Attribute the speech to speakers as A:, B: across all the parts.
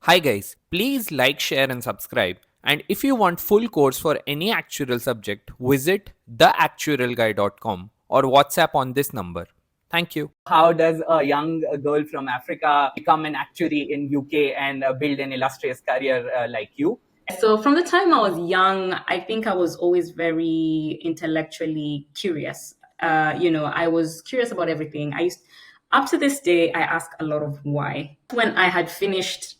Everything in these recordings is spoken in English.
A: Hi guys, please like, share and subscribe. And if you want full course for any actuarial subject, visit theactuarialguy.com or WhatsApp on this number. Thank you.
B: How does a young girl from Africa become an actuary in UK and build an illustrious career like you?
C: So from the time I was young, I think I was always very intellectually curious. I was curious about everything. Up to this day, I ask a lot of why. When I had finished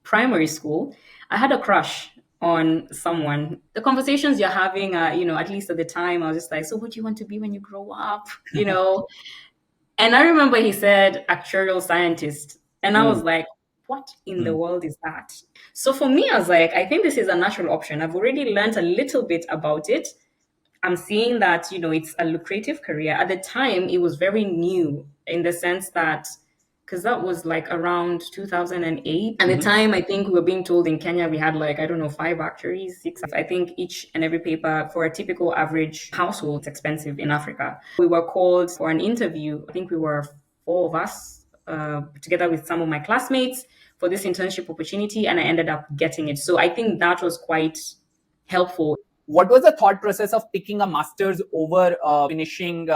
C: primary school, I had a crush on someone. The conversations you're having, at least at the time, I was just like, so what do you want to be when you grow up? And I remember he said actuarial scientist. And I was like, what in the world is that? So for me, I was like, I think this is a natural option. I've already learned a little bit about it. I'm seeing that, it's a lucrative career. At the time, it was very new in the sense that, because that was like around 2008. At the time, I think we were being told in Kenya, we had like, I don't know, 5 actuaries, 6. I think each and every paper for a typical average household is expensive in Africa. We were called for an interview. I think we were 4 of us, together with some of my classmates for this internship opportunity, and I ended up getting it. So I think that was quite helpful.
B: What was the thought process of picking a master's over finishing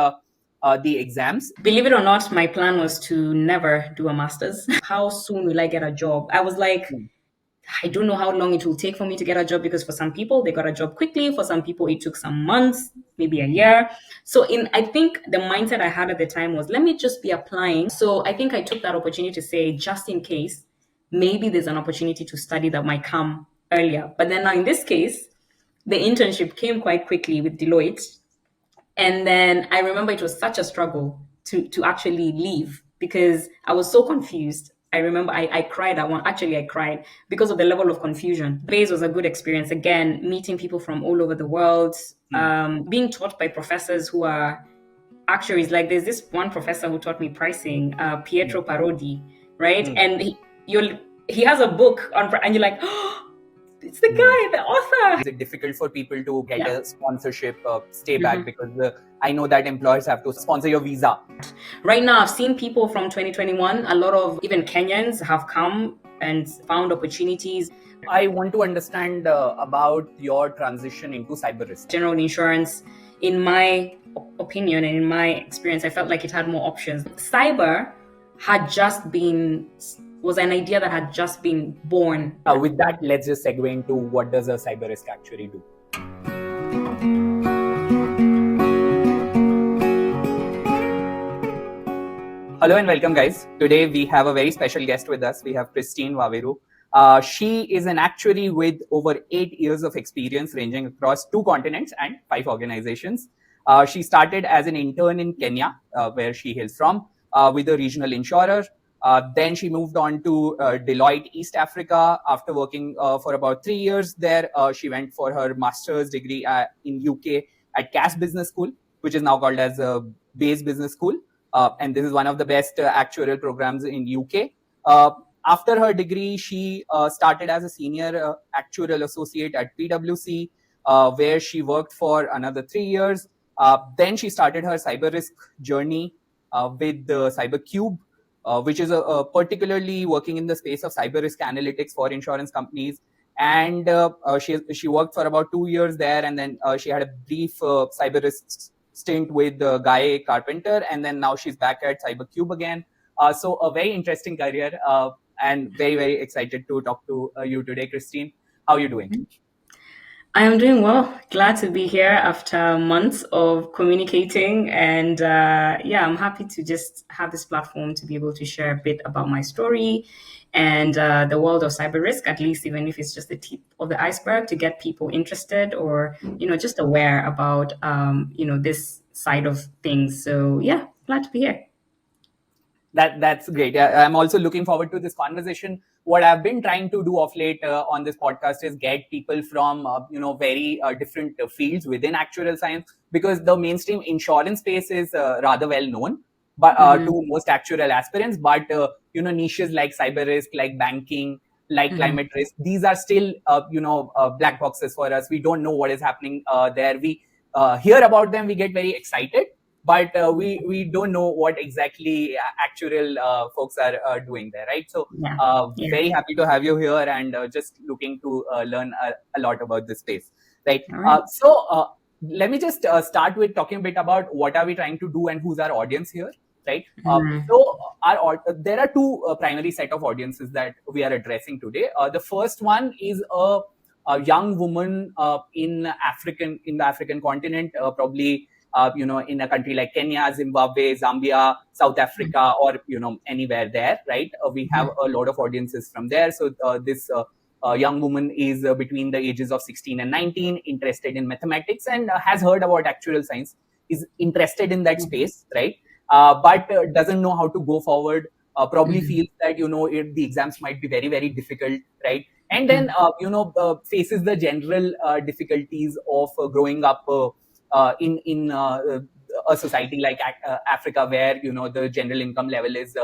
B: the exams?
C: Believe it or not, my plan was to never do a master's. How soon will I get a job? I was like, I don't know how long it will take for me to get a job, because for some people they got a job quickly, for some people it took some months, maybe a year. So I think the mindset I had at the time was, let me just be applying. So I think I took that opportunity to say, just in case, maybe there's an opportunity to study that might come earlier. But then now in this case, the internship came quite quickly with Deloitte. And then I remember it was such a struggle to actually leave, because I was so confused. I remember I cried at one. Actually, I cried because of the level of confusion. Base was a good experience. Again, meeting people from all over the world, being taught by professors who are actuaries. Like there's this one professor who taught me pricing, Pietro Parodi, right? And he has a book on, and you're like, oh, it's the guy, the author.
B: Is it difficult for people to get a sponsorship, stay back? Because I know that employers have to sponsor your visa.
C: Right now, I've seen people from 2021, a lot of even Kenyans have come and found opportunities.
B: I want to understand about your transition into cyber risk.
C: General insurance, in my opinion and in my experience, I felt like it had more options. Cyber was an idea that had just been born.
B: With that, let's just segue into what does a cyber risk actuary do? Hello and welcome, guys. Today we have a very special guest with us. We have Christine Waweru. She is an actuary with over 8 years of experience ranging across 2 continents and 5 organizations. She started as an intern in Kenya, where she hails from, with a regional insurer. Then she moved on to Deloitte East Africa. After working for about 3 years there, she went for her master's degree in UK at Cass Business School, which is now called as Bayes Business School. And this is one of the best actuarial programs in UK. After her degree, she started as a senior actuarial associate at PwC, where she worked for another 3 years. Then she started her cyber risk journey with CyberCube, which is particularly working in the space of cyber risk analytics for insurance companies. And she worked for about 2 years there, and then she had a brief cyber risk stint with Guy Carpenter, and then now she's back at CyberCube again. So a very interesting career, and very, very excited to talk to you today, Christine. How are you doing?
C: I am doing well. Glad to be here after months of communicating. And I'm happy to just have this platform to be able to share a bit about my story and the world of cyber risk, at least even if it's just the tip of the iceberg, to get people interested or, just aware about, this side of things. So yeah, glad to be here.
B: That's great. I'm also looking forward to this conversation. What I've been trying to do of late on this podcast is get people from very different fields within actuarial science, because the mainstream insurance space is rather well known, but to most actuarial aspirants. But niches like cyber risk, like banking, like climate risk, these are still black boxes for us. We don't know what is happening there. We hear about them, we get very excited, but we don't know what exactly actuarial folks are doing there, right? So
C: Yeah. Yeah.
B: very happy to have you here, and just looking to learn a lot about this space, right?
C: All right.
B: So let me just start with talking a bit about what are we trying to do and who's our audience here, right? So there are two primary set of audiences that we are addressing today. The first one is a young woman in the African continent, probably in a country like Kenya, Zimbabwe, Zambia, South Africa, or anywhere there, right? We have a lot of audiences from there. So this young woman is between the ages of 16 and 19, interested in mathematics, and has heard about actuarial science, is interested in that space, right? But doesn't know how to go forward. Probably feels that the exams might be very, very difficult, right? And then faces the general difficulties of growing up in a society like Africa, where the general income level is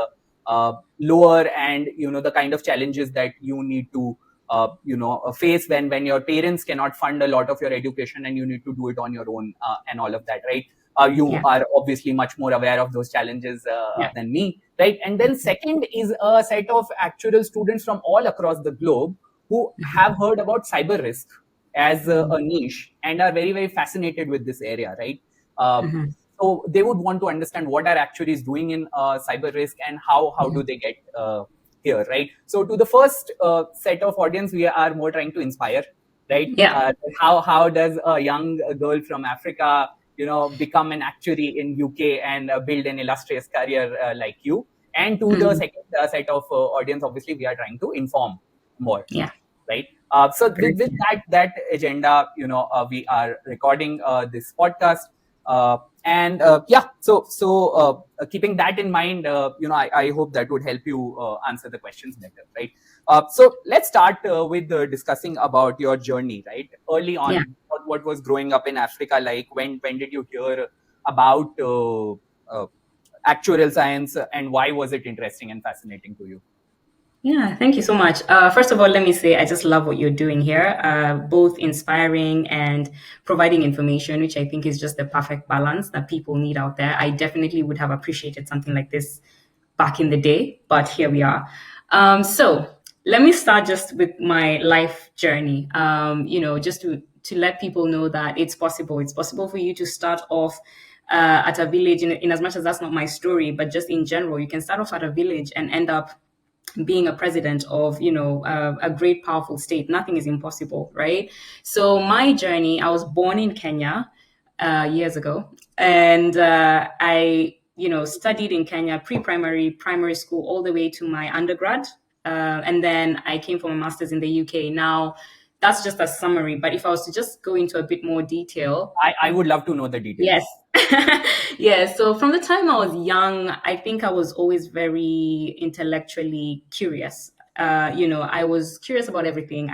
B: lower, and the kind of challenges that you need to face when your parents cannot fund a lot of your education and you need to do it on your own, and all of that, right? You are obviously much more aware of those challenges than me, right? And then second is a set of actuarial students from all across the globe who have heard about cyber risk as a niche and are very, very fascinated with this area, right? So they would want to understand what are actuaries doing in cyber risk, and how do they get here, right? So to the first set of audience, we are more trying to inspire, right?
C: Yeah.
B: How does a young girl from Africa become an actuary in UK and build an illustrious career like you? And to the second set of audience, obviously we are trying to inform more,
C: Yeah.
B: right? So with that agenda, we are recording this podcast, and yeah. So keeping that in mind, I hope that would help you answer the questions better, right? So let's start with discussing about your journey, right? Early on,
C: Yeah.
B: what was growing up in Africa like? When did you hear about actuarial science, and why was it interesting and fascinating to you?
C: Yeah, thank you so much. First of all, let me say I just love what you're doing here, both inspiring and providing information, which I think is just the perfect balance that people need out there. I definitely would have appreciated something like this back in the day, but here we are. So let me start just with my life journey. Just to let people know that it's possible. It's possible for you to start off at a village, in as much as that's not my story, but just in general, you can start off at a village and end up being a president of a great powerful state. Nothing is impossible, right? So my journey, I was born in Kenya years ago, and I studied in Kenya, pre-primary, primary school, all the way to my undergrad, and then I came for my master's in the UK. Now that's just a summary, but if I was to just go into a bit more detail.
B: I would love to know the details.
C: Yes. Yeah. So from the time I was young, I think I was always very intellectually curious. I was curious about everything.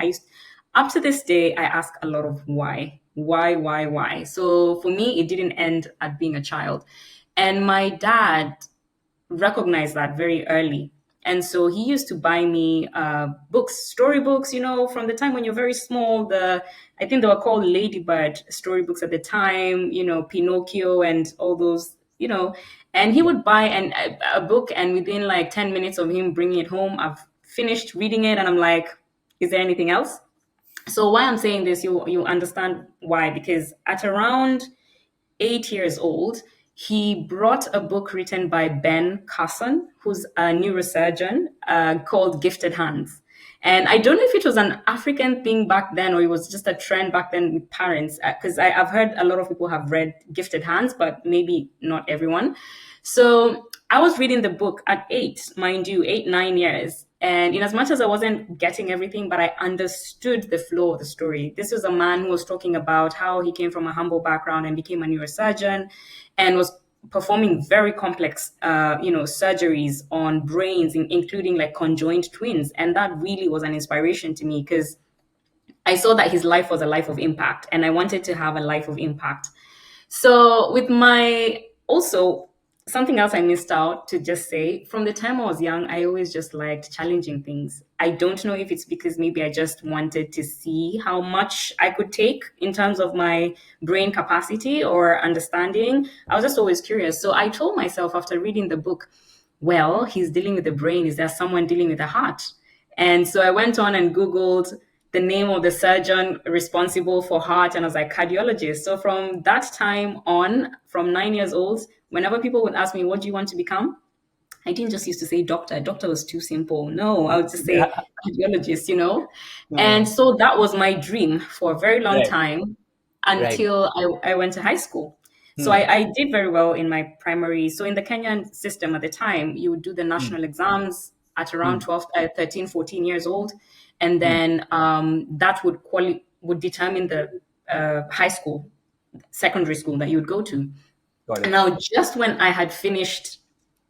C: Up to this day, I ask a lot of why. So for me, it didn't end at being a child. And my dad recognized that very early. And so he used to buy me books, storybooks, from the time when you're very small. I think they were called Ladybird storybooks at the time, Pinocchio and all those, and he would buy a book, and within like 10 minutes of him bringing it home, I've finished reading it and I'm like, is there anything else? So why I'm saying this, you understand why, because at around 8 years old, he brought a book written by Ben Carson, who's a neurosurgeon, called Gifted Hands. And I don't know if it was an African thing back then or it was just a trend back then with parents, because I've heard a lot of people have read Gifted Hands, but maybe not everyone. So I was reading the book at 8, mind you, 8, 9 years. And in as much as I wasn't getting everything, but I understood the flow of the story. This was a man who was talking about how he came from a humble background and became a neurosurgeon and was performing very complex, surgeries on brains, including like conjoined twins. And that really was an inspiration to me because I saw that his life was a life of impact and I wanted to have a life of impact. So with my also something else I missed out to just say, from the time I was young, I always just liked challenging things. I don't know if it's because maybe I just wanted to see how much I could take in terms of my brain capacity or understanding. I was just always curious. So I told myself after reading the book, well, he's dealing with the brain. Is there someone dealing with the heart? And so I went on and Googled the name of the surgeon responsible for heart, and I was like, cardiologist. So from that time on, from 9 years old, whenever people would ask me, what do you want to become? I didn't just used to say doctor. Doctor was too simple. No, I would just say
B: Yeah.
C: cardiologist. And
B: Uh,
C: so that was my dream for a very long
B: right.
C: time
B: Right.
C: until I went to high school. So
B: Hmm.
C: I did very well in my primary. So in the Kenyan system at the time, you would do the
B: Hmm.
C: national exams at around
B: Hmm.
C: 12, 13, 14 years old. And
B: Hmm.
C: then that would determine the high school, secondary school that you would go to.
B: Got
C: And
B: it.
C: now, just when I had finished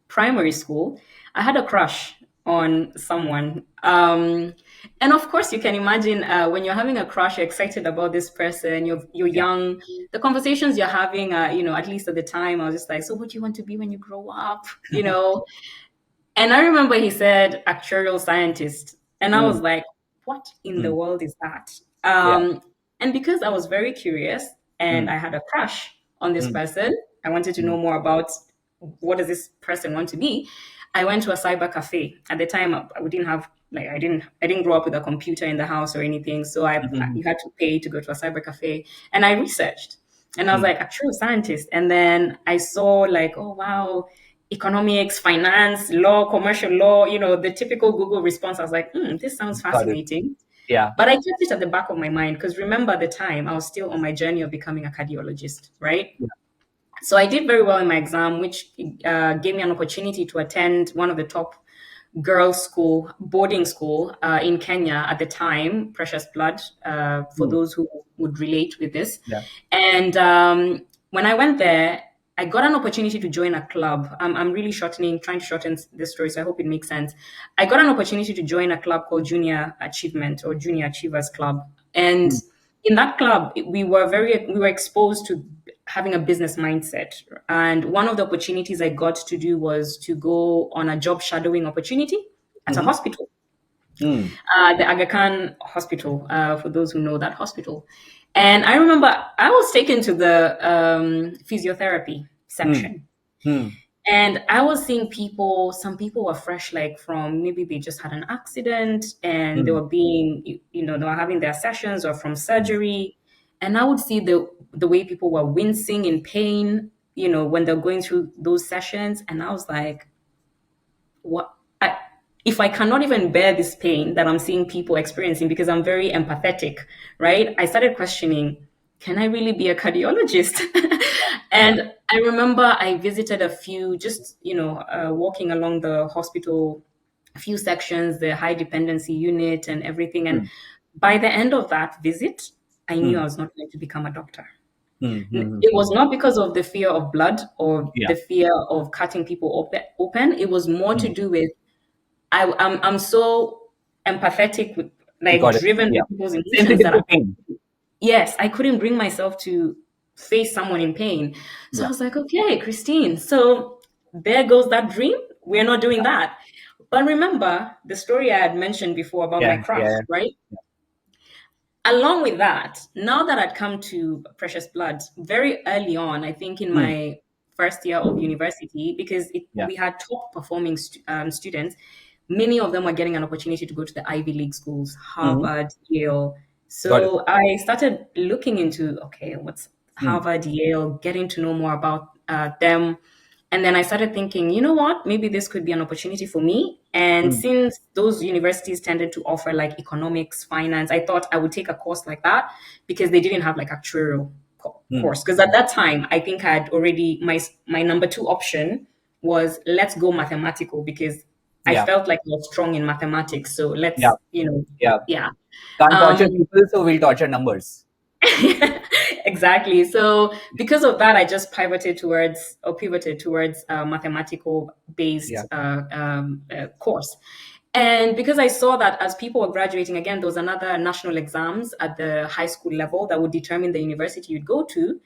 C: primary school, I had a crush on someone. And of course, you can imagine when you're having a crush, you're excited about this person, you're
B: Yeah.
C: young. The conversations you're having, at least at the time, I was just like, so what do you want to be when you grow up? And I remember he said actuarial scientist. And I was
B: Hmm.
C: like, what in the
B: Hmm.
C: world is that?
B: Yeah.
C: And because I was very curious and
B: Hmm.
C: I had a crush on this
B: Hmm.
C: person, I wanted to
B: Hmm.
C: know more about what does this person want to be. I went to a cyber cafe. At the time, we didn't have like I didn't grow up with a computer in the house or anything. So
B: Hmm.
C: you had to pay to go to a cyber cafe, and I researched, and I was
B: Hmm.
C: like a true scientist. And then I saw like, oh wow, economics, finance, law, commercial law, the typical Google response. I was like, this sounds
B: Got it.
C: fascinating.
B: Yeah.
C: But I kept it at the back of my mind because remember at the time I was still on my journey of becoming a cardiologist, right?
B: Yeah.
C: So I did very well in my exam, which gave me an opportunity to attend one of the top girls' school, boarding school in Kenya at the time, Precious Blood, for
B: Hmm.
C: those who would relate with this.
B: Yeah.
C: And when I went there, I got an opportunity to join a club. I'm really trying to shorten this story, so I hope it makes sense. I got an opportunity to join a club called Junior Achievement or Junior Achievers Club. And
B: Hmm.
C: in that club, we were exposed to having a business mindset. And one of the opportunities I got to do was to go on a job shadowing opportunity at a
B: Hmm.
C: hospital,
B: Hmm.
C: the Aga Khan Hospital, for those who know that hospital. And I remember I was taken to the physiotherapy
B: Hmm.
C: section.
B: Hmm.
C: And I was seeing people, some people were fresh, like from maybe they just had an accident and they
B: Hmm.
C: were they were having their sessions or from surgery. And I would see the way people were wincing in pain, when they're going through those sessions. And I was like, what? If I cannot even bear this pain that I'm seeing people experiencing because I'm very empathetic, right? I started questioning, can I really be a cardiologist? And I remember I visited a few, just, walking along the hospital, a few sections, the high dependency unit and everything.
B: Hmm.
C: And by the end of that visit, I knew
B: Hmm.
C: I was not going to become a doctor.
B: Hmm. Hmm.
C: It was not because of the fear of blood or
B: Yeah.
C: the fear of cutting people open. It was more to
B: Hmm.
C: do with I'm so empathetic with like
B: Got it.
C: driven
B: Yeah.
C: with people's emotions
B: Sensitive
C: that
B: to pain.
C: yes, I couldn't bring myself to face someone in pain. So I
B: Yeah.
C: was like, okay, Christine, so there goes that dream. We're not doing that. But remember the story I had mentioned before about my
B: Yeah.
C: crush,
B: Yeah.
C: right? Along with that, now that I'd come to Precious Blood very early on, I think in
B: Hmm.
C: my first year of university, because
B: Yeah.
C: we had top performing students, many of them were getting an opportunity to go to the Ivy League schools,
B: Hmm.
C: Harvard, Yale.
B: Got it.
C: So I started looking into, okay, what's
B: Hmm.
C: Harvard, Yale, getting to know more about them. And then I started thinking, you know what, maybe this could be an opportunity for me. And
B: Hmm.
C: since those universities tended to offer like economics, finance, I thought I would take a course like that because they didn't have like actuarial
B: Hmm.
C: course. Because at that time, I think I had already, my number two option was let's go mathematical because I
B: Yeah.
C: felt like I was strong in mathematics. So
B: Yeah.
C: let's,
B: Yeah.
C: yeah.
B: Can't
C: Um,
B: torture people, so we'll torture numbers.
C: exactly. So because of that, I just pivoted towards a mathematical
B: Yeah.
C: based course. And because I saw that as people were graduating, again, there was another national exams at the high school level that would determine the university you'd go to.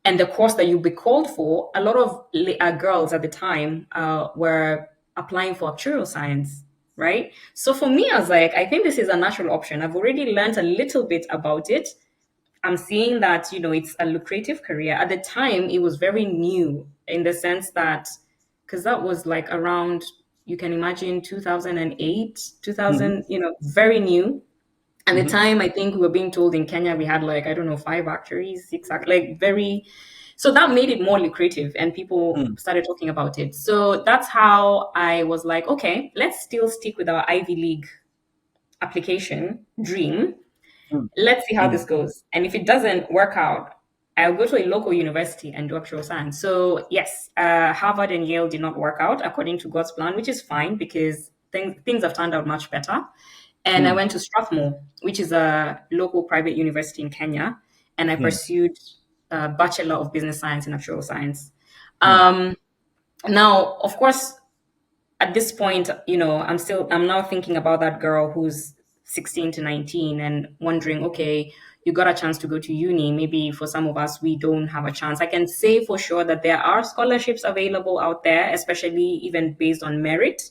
C: and the course that you'll be called for, a lot of girls at the time were applying for actuarial science, right? So for me, I was like, I think this is a natural option. I've already learned a little bit about it. I'm seeing that, it's a lucrative career. At the time, it was very new in the sense that, because that was like around, you can imagine 2008,
B: Mm-hmm.
C: 2000, very new. At the
B: Mm-hmm.
C: time, I think we were being told in Kenya we had like, I don't know, 5 actuaries, like very, so that made it more lucrative and people
B: Mm.
C: started talking about it. So that's how I was like, okay, let's still stick with our Ivy League application dream.
B: Mm.
C: Let's see how
B: Mm.
C: this goes. And if it doesn't work out, I'll go to a local university and do actual science. So yes, Harvard and Yale did not work out according to God's plan, which is fine because things have turned out much better. And I
B: Mm.
C: went to Strathmore, which is a local private university in Kenya, and I
B: Mm.
C: pursued a Bachelor of Business Science in Actuarial Science.
B: Mm.
C: Um, Now, of course, at this point, I'm now thinking about that girl who's 16 to 19 and wondering, okay, you got a chance to go to uni. Maybe for some of us, we don't have a chance. I can say for sure that there are scholarships available out there, especially even based on merit.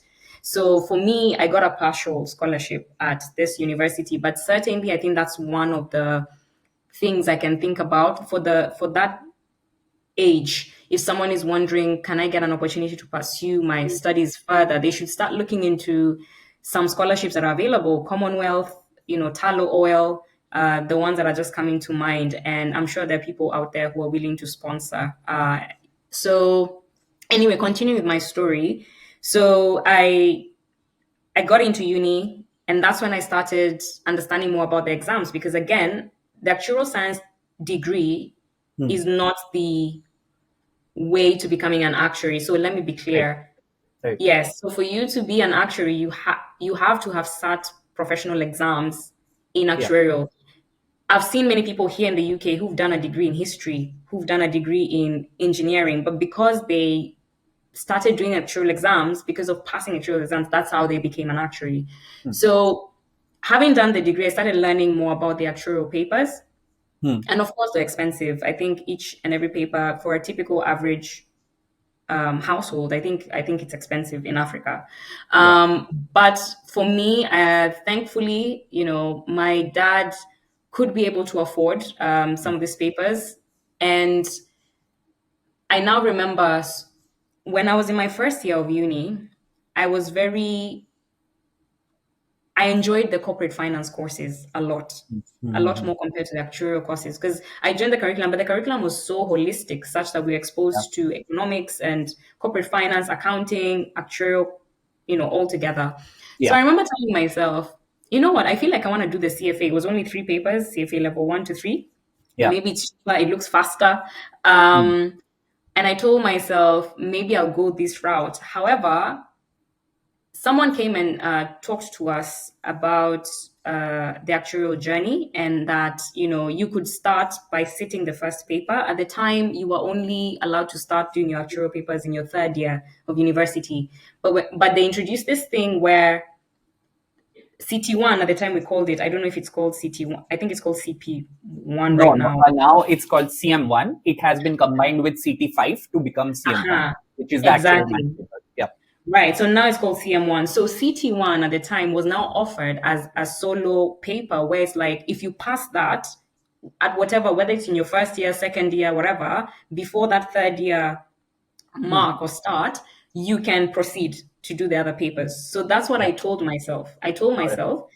C: So for me, I got a partial scholarship at this university, but certainly I think that's one of the things I can think about for that age. If someone is wondering, can I get an opportunity to pursue my studies further, they should start looking into some scholarships that are available, Commonwealth, Tallow Oil, the ones that are just coming to mind. And I'm sure there are people out there who are willing to sponsor. So anyway, continuing with my story. So I got into uni, and that's when I started understanding more about the exams because again, the actuarial science degree
B: Mm.
C: is not the way to becoming an actuary. So let me be
B: Right.
C: clear.
B: Right.
C: Yes. So for you to be an actuary, you have to have sat professional exams in
B: Yeah.
C: actuarial. I've seen many people here in the UK who've done a degree in history, who've done a degree in engineering, but because they started doing actuarial exams, because of passing actuarial exams, that's how they became an actuary.
B: Mm.
C: So having done the degree, I started learning more about the actuarial papers.
B: Mm.
C: And of course, they're expensive. I think each and every paper for a typical average household, I think it's expensive in Africa.
B: Yeah.
C: But for me, thankfully, my dad could be able to afford some of these papers, and I now remember when I was in my first year of uni, I was very I enjoyed the corporate finance courses a lot
B: Mm-hmm.
C: more compared to the actuarial courses because I joined the curriculum, but the curriculum was so holistic, such that we were
B: Yeah.
C: exposed to economics and corporate finance, accounting, actuarial, all together. So
B: Yeah.
C: I remember telling myself, you know what, I feel like I want to do the CFA. It was only 3 papers, CFA level 1 to 3.
B: Yeah.
C: Maybe it's cheaper, it looks faster.
B: Mm.
C: And I told myself, maybe I'll go this route. However, someone came and talked to us about the actuarial journey and that you could start by sitting the first paper. At the time you were only allowed to start doing your actuarial papers in your third year of university, but they introduced this thing where CT1, at the time we called it, I don't know if it's called CT1, I think it's called CP1
B: No,
C: right
B: no.
C: now.
B: Now it's called CM1. It has been combined with CT5 to become CM1,
C: Aha,
B: which is the actual math
C: exactly.
B: paper. Yeah.
C: Right. So now it's called CM1. So CT1 at the time was now offered as a solo paper where it's like if you pass that at whatever, whether it's in your first year, second year, whatever, before that third year
B: Mm.
C: mark or start, you can proceed to do the other papers. So that's what
B: Yeah.
C: I told myself. I told
B: Got it.
C: myself,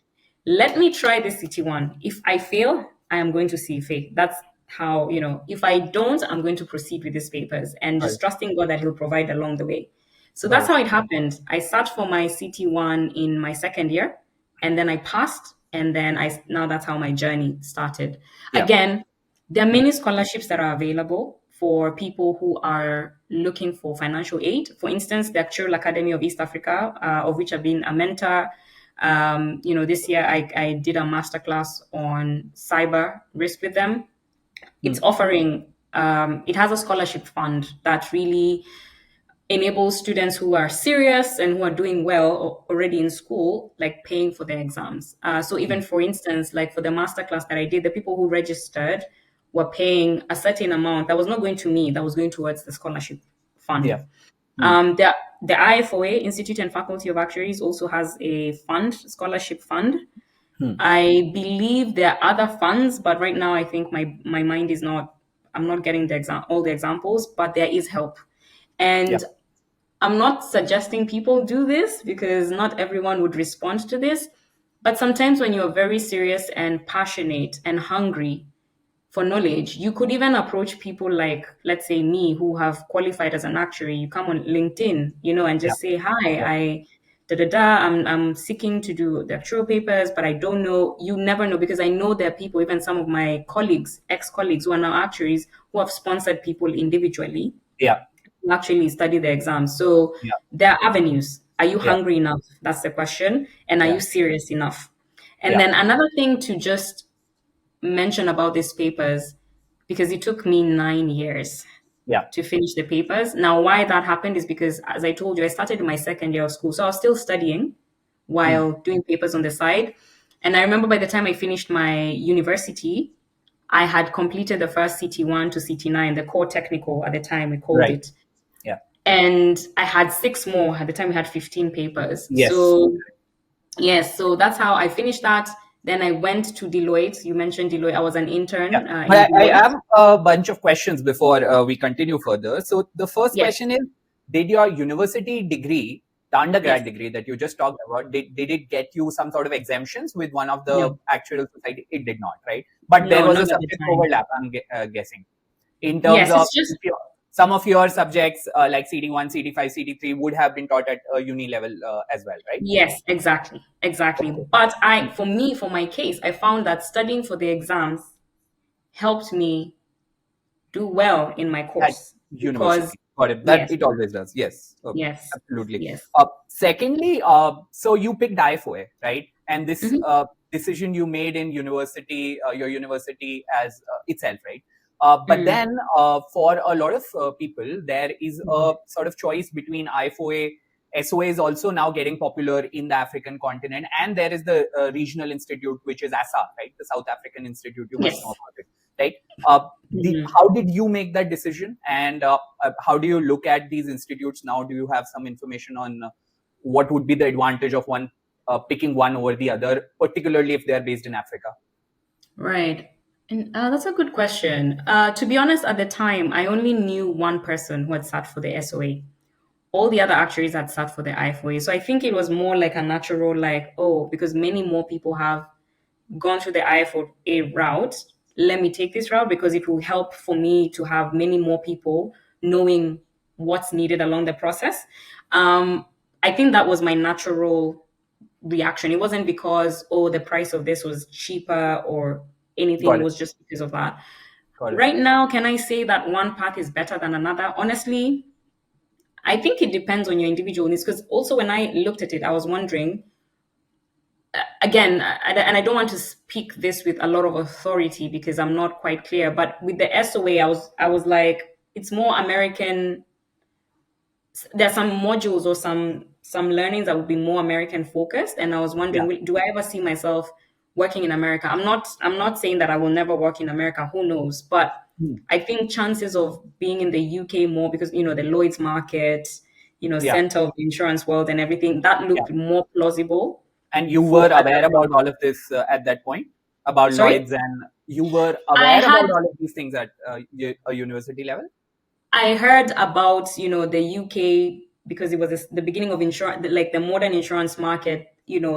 C: let me try this CT1. If I fail, I am going to CFA. That's how, if I don't, I'm going to proceed with these papers and
B: Got
C: just
B: it.
C: trusting God that He'll provide along the way. So
B: Got
C: that's
B: it.
C: how it happened. I sat for my CT1 in my second year and then I passed. And then now that's how my journey started.
B: Yeah.
C: Again, there are
B: Mm.
C: many scholarships that are available for people who are looking for financial aid. For instance, the Actuarial Academy of East Africa, of which I've been a mentor. This year I did a masterclass on cyber risk with them. It's
B: Mm.
C: offering, it has a scholarship fund that really enables students who are serious and who are doing well already in school, like paying for their exams. So even
B: Mm.
C: for instance, like for the masterclass that I did, the people who registered were paying a certain amount that was not going to me, that was going towards the scholarship fund.
B: Yeah. Hmm.
C: The IFOA, Institute and Faculty of Actuaries, also has a fund, scholarship fund.
B: Hmm.
C: I believe there are other funds, but right now I think my mind is not. I'm not getting all the examples, but there is help,
B: Yeah.
C: and I'm not suggesting people do this because not everyone would respond to this. But sometimes when you're very serious and passionate and hungry for knowledge, you could even approach people like, let's say me, who have qualified as an actuary. You come on LinkedIn, and
B: Yeah.
C: just say, "Hi,
B: Yeah.
C: I'm seeking to do the actuarial papers, but I don't know." You never know, because I know there are people, even some of my colleagues, ex-colleagues who are now actuaries, who have sponsored people individually
B: Yeah.
C: to actually study the exams. So
B: Yeah.
C: there are avenues. Are you
B: Yeah.
C: hungry enough? That's the question. And are
B: Yeah.
C: you serious enough? And
B: Yeah.
C: then another thing to just mention about these papers, because it took me 9 years
B: Yeah.
C: to finish the papers. Now, why that happened is because, as I told you, I started in my second year of school. So I was still studying
B: Hmm.
C: while doing papers on the side. And I remember by the time I finished my university, I had completed the first CT1 to CT9, the core technical at the time we called
B: Right.
C: it.
B: Yeah.
C: And I had six more. At the time, we had 15 papers.
B: Yes.
C: So, yes, so that's how I finished that. Then I went to Deloitte. You mentioned Deloitte. I was an
B: Yeah.
C: intern in
B: But I
C: Deloitte.
B: have a bunch of questions before we continue further. So the first
C: Yes,
B: question is, did your university degree, the
C: yes.
B: undergrad degree that you just talked about, did it get you some sort of exemptions with one of the
C: No,
B: actual society? It did not, right? But there
C: no,
B: was
C: not
B: a
C: at the
B: subject
C: time.
B: overlap, I'm guessing, in terms
C: Yes,
B: of
C: it's just,
B: some of your subjects like CD1, CD5, CD3 would have been taught at uni level as well, right?
C: yes, exactly, exactly.
B: Okay.
C: But for my case, I found that studying for the exams helped me do well in my
B: At
C: course because,
B: university. Got it. That
C: yes,
B: it always does. Yes,
C: yes,
B: absolutely.
C: yes.
B: Secondly, so you picked IFOA, right? And this
C: Hmm.
B: decision you made in university, your university as itself, right? But
C: Mm.
B: then, for a lot of people, there is a sort of choice between IFOA. SOA is also now getting popular in the African continent, and there is the regional institute, which is ASA, right? The South African Institute. You must know
C: Yes.
B: about it, right?
C: Mhm.
B: How did you make that decision, and how do you look at these institutes now? Do you have some information on what would be the advantage of one picking one over the other, particularly if they are based in Africa?
C: Right. And that's a good question. To be honest, at the time, I only knew one person who had sat for the SOA. All the other actuaries had sat for the IFOA. So I think it was more like a natural, like, oh, because many more people have gone through the IFOA route, let me take this route because it will help for me to have many more people knowing what's needed along the process. I think that was my natural reaction. It wasn't because, oh, the price of this was cheaper or anything.
B: Got
C: It
B: it.
C: was just because of that.
B: Got it.
C: Right now, can I say that one path is better than another? Honestly, I think it depends on your individual needs. Because also, when I looked at it, I was wondering, again, and I don't want to speak this with a lot of authority because I'm not quite clear, but with the SOA, I was like, it's more American. There's some modules or some learnings that would be more American focused, and I was
B: Yeah.
C: wondering, do I ever see myself working in America? I'm not saying that I will never work in America. Who knows? But
B: Hmm.
C: I think chances of being in the UK more because the Lloyd's market,
B: Yeah.
C: center of the insurance world and everything that
B: Yeah.
C: looked more plausible
B: And you
C: for
B: were aware
C: other.
B: about all of this at that point, about
C: Sorry,
B: Lloyd's, and you were
C: I
B: aware
C: had
B: about all of these things at a university level.
C: I heard about the UK because it was the beginning of insurance, like the modern insurance market,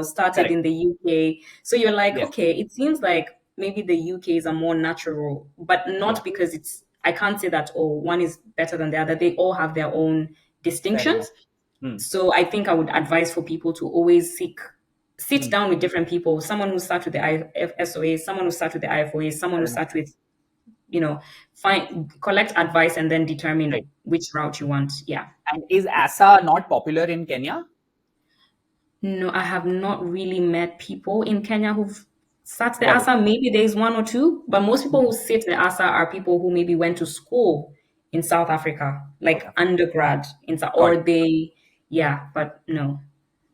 C: started
B: Correct.
C: in the UK. So you're like,
B: Yes.
C: okay, it seems like maybe the UK is a more natural, but
B: Yeah.
C: not because I can't say that, oh, one is better than the other. They all have their own
B: Fair enough.
C: distinctions.
B: Hmm.
C: So I think I would advise for people to always sit
B: Hmm.
C: down with different people, someone who started with the SOA, someone who started with the IFOA, someone
B: Fair
C: who
B: enough.
C: started with collect advice and then
B: Right.
C: determine which route you want. Yeah.
B: And is ASA not popular in Kenya?
C: No, I have not really met people in Kenya who've sat the
B: Got it.
C: ASA. Maybe there's one or two, but most people
B: Hmm.
C: who sit the ASA are people who maybe went to school in South Africa,
B: South
C: like
B: Africa.
C: undergrad
B: Got
C: or
B: it.
C: yeah, but no.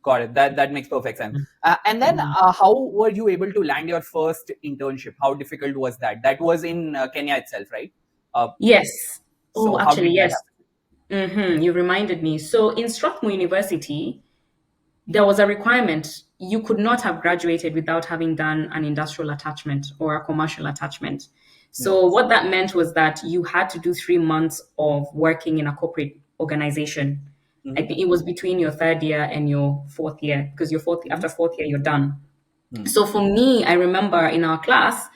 B: Got it. That makes perfect sense. And then, how were you able to land your first internship? How difficult was that? That was in Kenya itself, right? Uh,
C: Yes.
B: so
C: Oh,
B: how
C: actually,
B: did that
C: yes.
B: happen?
C: You reminded me. So in Strathmore University, there was a requirement. You could not have graduated without having done an industrial attachment or a commercial attachment. So what that meant was that you had to do 3 months of working in a corporate organization. I think it was between your third year and your fourth year, because after fourth year, you're done. So for me, I remember in our class,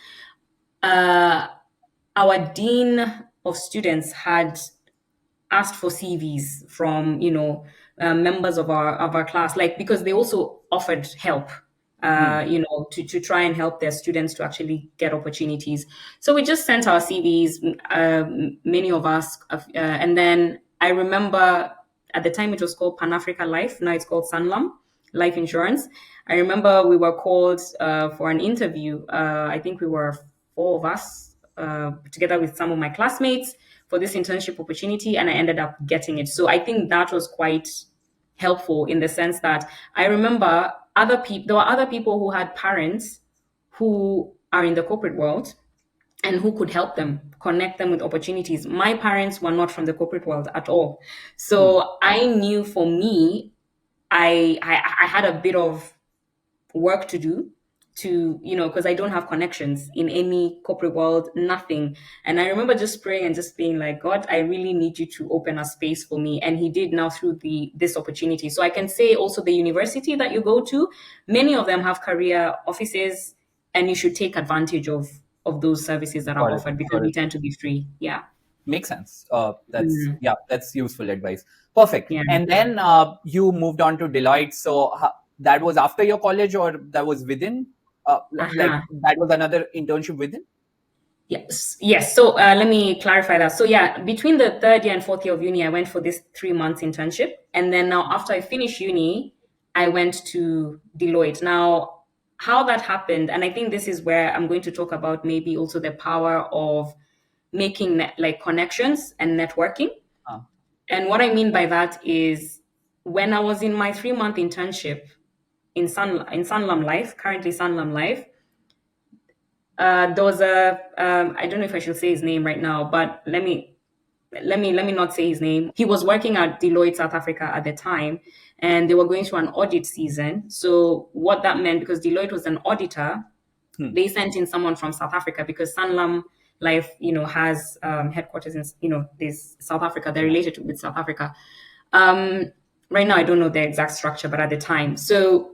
C: uh, our dean of students had asked for CVs from members of our class, like, because they also offered help, to try and help their students to actually get opportunities. So we just sent our CVs, many of us, and then I remember at the time it was called Pan Africa Life. Now it's called Sanlam Life Insurance. I remember we were called for an interview. I think we were four of us, together with some of my classmates, for this internship opportunity, and I ended up getting it. So I think that was quite helpful in the sense that I remember there were other people who had parents who are in the corporate world and who could help them, connect them with opportunities. My parents were not from the corporate world at all. So I knew, for me, I had a bit of work to do, because I don't have connections in any corporate world, nothing. And I remember just praying and just being like, God, I really need you to open a space for me. And he did, now through this opportunity. So I can say also, the university that you go to, many of them have career offices, and you should take advantage of those services that are
B: Got it.
C: offered, because
B: Got
C: they
B: it.
C: tend to be free. Yeah.
B: Makes sense.
C: Mm,
B: That's useful advice. Perfect.
C: yeah.
B: And then you moved on to Deloitte. So that was after your college, or that was within? Like,
C: Uh-huh.
B: that was another internship within?
C: Yes. So let me clarify that. So yeah, between the third year and fourth year of uni, I went for this 3 months internship, and then now after I finished uni, I went to Deloitte. Now, how that happened, and I think this is where I'm going to talk about maybe also the power of making like connections and networking.
B: Uh,
C: And what I mean by that is, when I was in my 3 month internship in Sanlam Life, currently Sanlam Life, there was I don't know if I should say his name right now, but let me not say his name. He was working at Deloitte South Africa at the time, and they were going through an audit season. So what that meant, because Deloitte was an auditor, they sent in someone from South Africa, because Sanlam Life, has headquarters in, this South Africa. They're related with South Africa. Right now, I don't know the exact structure, but at the time, so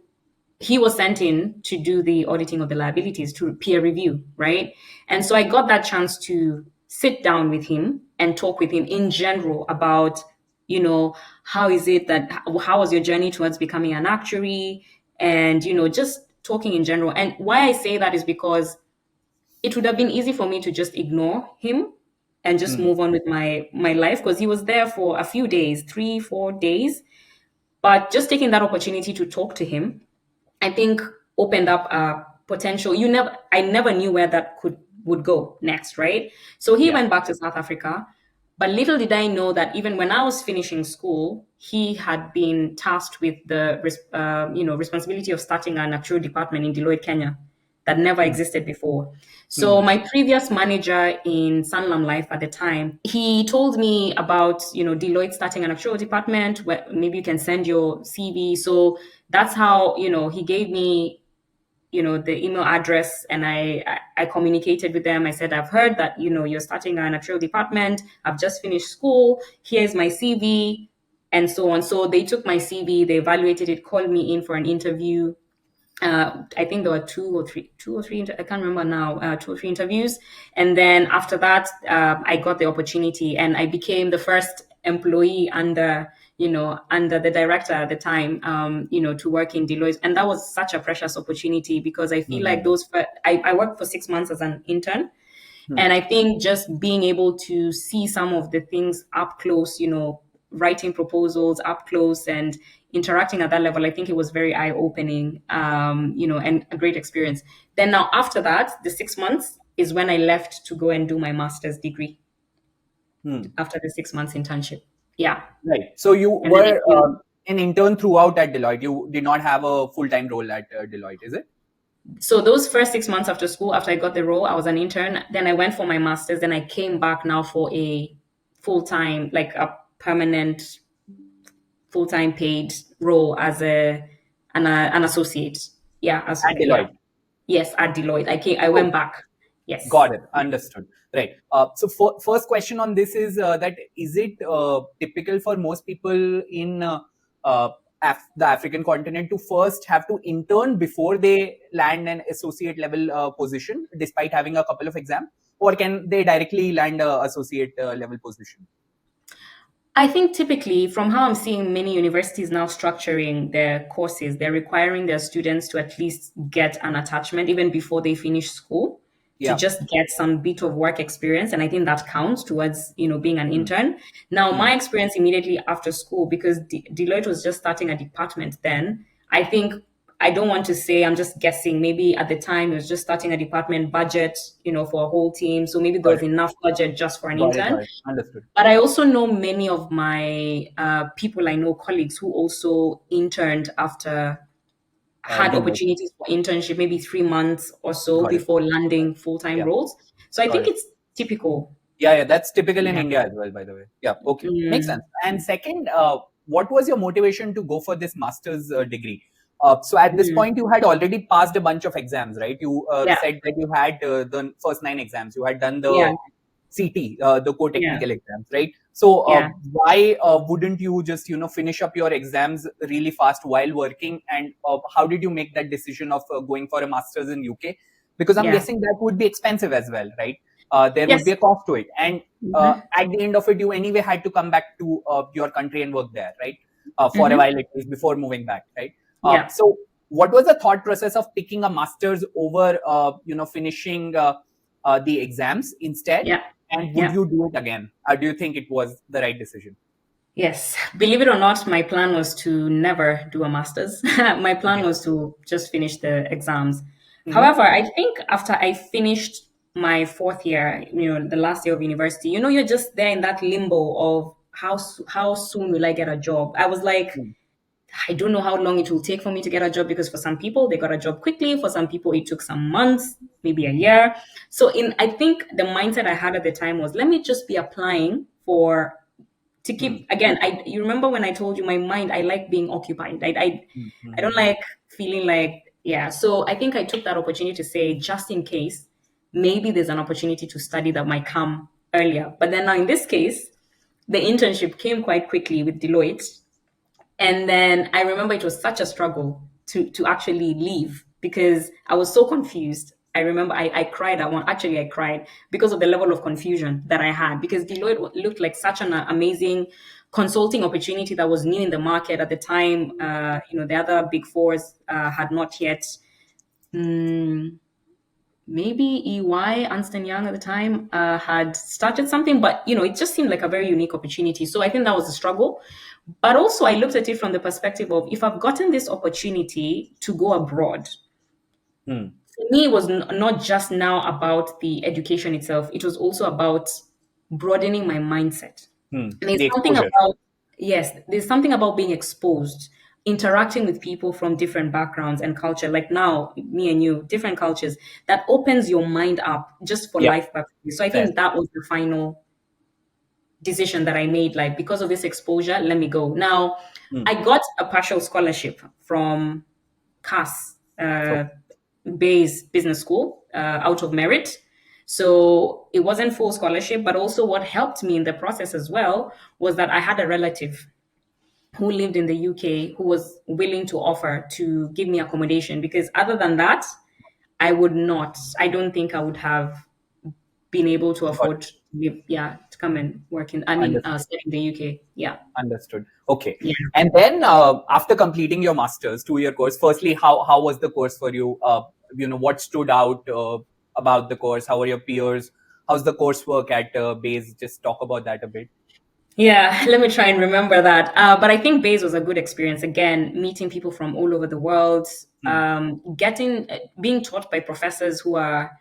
C: he was sent in to do the auditing of the liabilities, to peer review, right? And so I got that chance to sit down with him and talk with him in general about, how is it that, how was your journey towards becoming an actuary? And, just talking in general. And why I say that is because it would have been easy for me to just ignore him and just move on with my life, because he was there for a few days, 3-4 days. But just taking that opportunity to talk to him, I think, opened up a potential. I never knew where that would go next, right? So he
B: yeah.
C: went back to South Africa, but little did I know that even when I was finishing school, he had been tasked with the responsibility of starting an actuarial department in Deloitte, Kenya, that never existed before. So my previous manager in Sanlam Life at the time, he told me about, Deloitte starting an actuarial department, where maybe you can send your CV. So that's how, he gave me, the email address, and I communicated with them. I said, I've heard that, you're starting an actuarial department. I've just finished school. Here's my CV, and so on. So they took my CV, they evaluated it, called me in for an interview. I think there were two or three, I can't remember now, 2 or 3 interviews. And then after that, I got the opportunity, and I became the first employee under the director at the time, to work in Deloitte. And that was such a precious opportunity, because I feel like I worked for 6 months as an intern. And I think just being able to see some of the things up close, writing proposals up close and interacting at that level, I think it was very eye-opening, and a great experience. Then now after that, the 6 months is when I left to go and do my master's degree after the 6 months internship. Yeah.
B: Right. So you
C: And then
B: were an intern throughout at Deloitte. You did not have a full-time role at Deloitte, is it?
C: So those first 6 months after school, after I got the role, I was an intern. Then I went for my master's. Then I came back now for a full-time, like a permanent, full-time paid role as an associate. Yeah,
B: At Deloitte.
C: yes, at Deloitte. I went back. Yes.
B: Got it. Understood. Right. So first question on this is that is it typical for most people in the African continent to first have to intern before they land an associate level position, despite having a couple of exams, or can they directly land a associate level position?
C: I think typically, from how I'm seeing many universities now structuring their courses, they're requiring their students to at least get an attachment even before they finish school to
B: Yeah.
C: just get some bit of work experience. And I think that counts towards, being an intern. Now, my experience immediately after school, because Deloitte was just starting a department then, I think I don't want to say, I'm just guessing, maybe at the time it was just starting a department budget, for a whole team. So maybe there was enough budget just for an intern.
B: Got it. Understood.
C: But I also know many of my people I know, colleagues who also interned after, had
B: Deloitte.
C: opportunities for internship, maybe 3 months or so
B: Got it.
C: before landing full-time
B: Yeah.
C: roles. So I
B: Got
C: think
B: it.
C: it's typical.
B: Yeah, that's typical in
C: Yeah.
B: India as well, by the way. Yeah, okay, makes sense. And second, what was your motivation to go for this master's degree? So at this point, you had already passed a bunch of exams, right? You
C: Yeah.
B: said that you had the first 9 exams. You had done the
C: Yeah.
B: CT, the core technical exams, right? So
C: Yeah.
B: why wouldn't you just finish up your exams really fast while working? And how did you make that decision of going for a master's in UK? Because I'm
C: Yeah.
B: guessing that would be expensive as well, right? There would
C: Yes.
B: be a cost to it, and at the end of it, you anyway had to come back to your country and work there, right? For a while at least before moving back, right?
C: Yeah.
B: So what was the thought process of picking a master's over finishing the exams instead?
C: Yeah.
B: And would you do it again? Do you think it was the right decision?
C: Yes. Believe it or not, my plan was to never do a master's. My plan was to just finish the exams. However, I think after I finished my 4th year, the last year of university, you're just there in that limbo of how soon will I get a job? I was like, I don't know how long it will take for me to get a job, because for some people they got a job quickly, for some people it took some months, maybe a year. So I think the mindset I had at the time was, let me just be applying to keep, again, you remember when I told you my mind, I like being occupied. I don't like feeling like, yeah. So I think I took that opportunity to say, just in case, maybe there's an opportunity to study that might come earlier. But then now in this case, the internship came quite quickly with Deloitte. And then I remember it was such a struggle to actually leave, because I was so confused. I remember I cried at one. Actually, I cried because of the level of confusion that I had, because Deloitte looked like such an amazing consulting opportunity that was new in the market at the time. The other big fours had not yet. Maybe EY, Ernst & Young at the time, had started something, but it just seemed like a very unique opportunity. So I think that was a struggle. But also I looked at it from the perspective of, if I've gotten this opportunity to go abroad, for me, it was not just now about the education itself. It was also about broadening my mindset. There's something about, there's something about being exposed, interacting with people from different backgrounds and culture, like now me and you, different cultures, that opens your mind up just for life purposes. So I think that was the final decision that I made, like, because of this exposure, let me go. Now, I got a partial scholarship from CAS, Bayes Business School, out of merit. So it wasn't full scholarship, but also what helped me in the process as well was that I had a relative who lived in the UK who was willing to offer to give me accommodation, because other than that, I don't think I would have been able to afford to come and work study in the UK. Yeah.
B: Understood. Okay.
C: Yeah.
B: And then after completing your master's 2-year course, firstly, how was the course for you? What stood out about the course? How are your peers? How's the coursework at Bayes? Just talk about that a bit.
C: Yeah, let me try and remember that. But I think Bayes was a good experience. Again, meeting people from all over the world, being taught by professors who are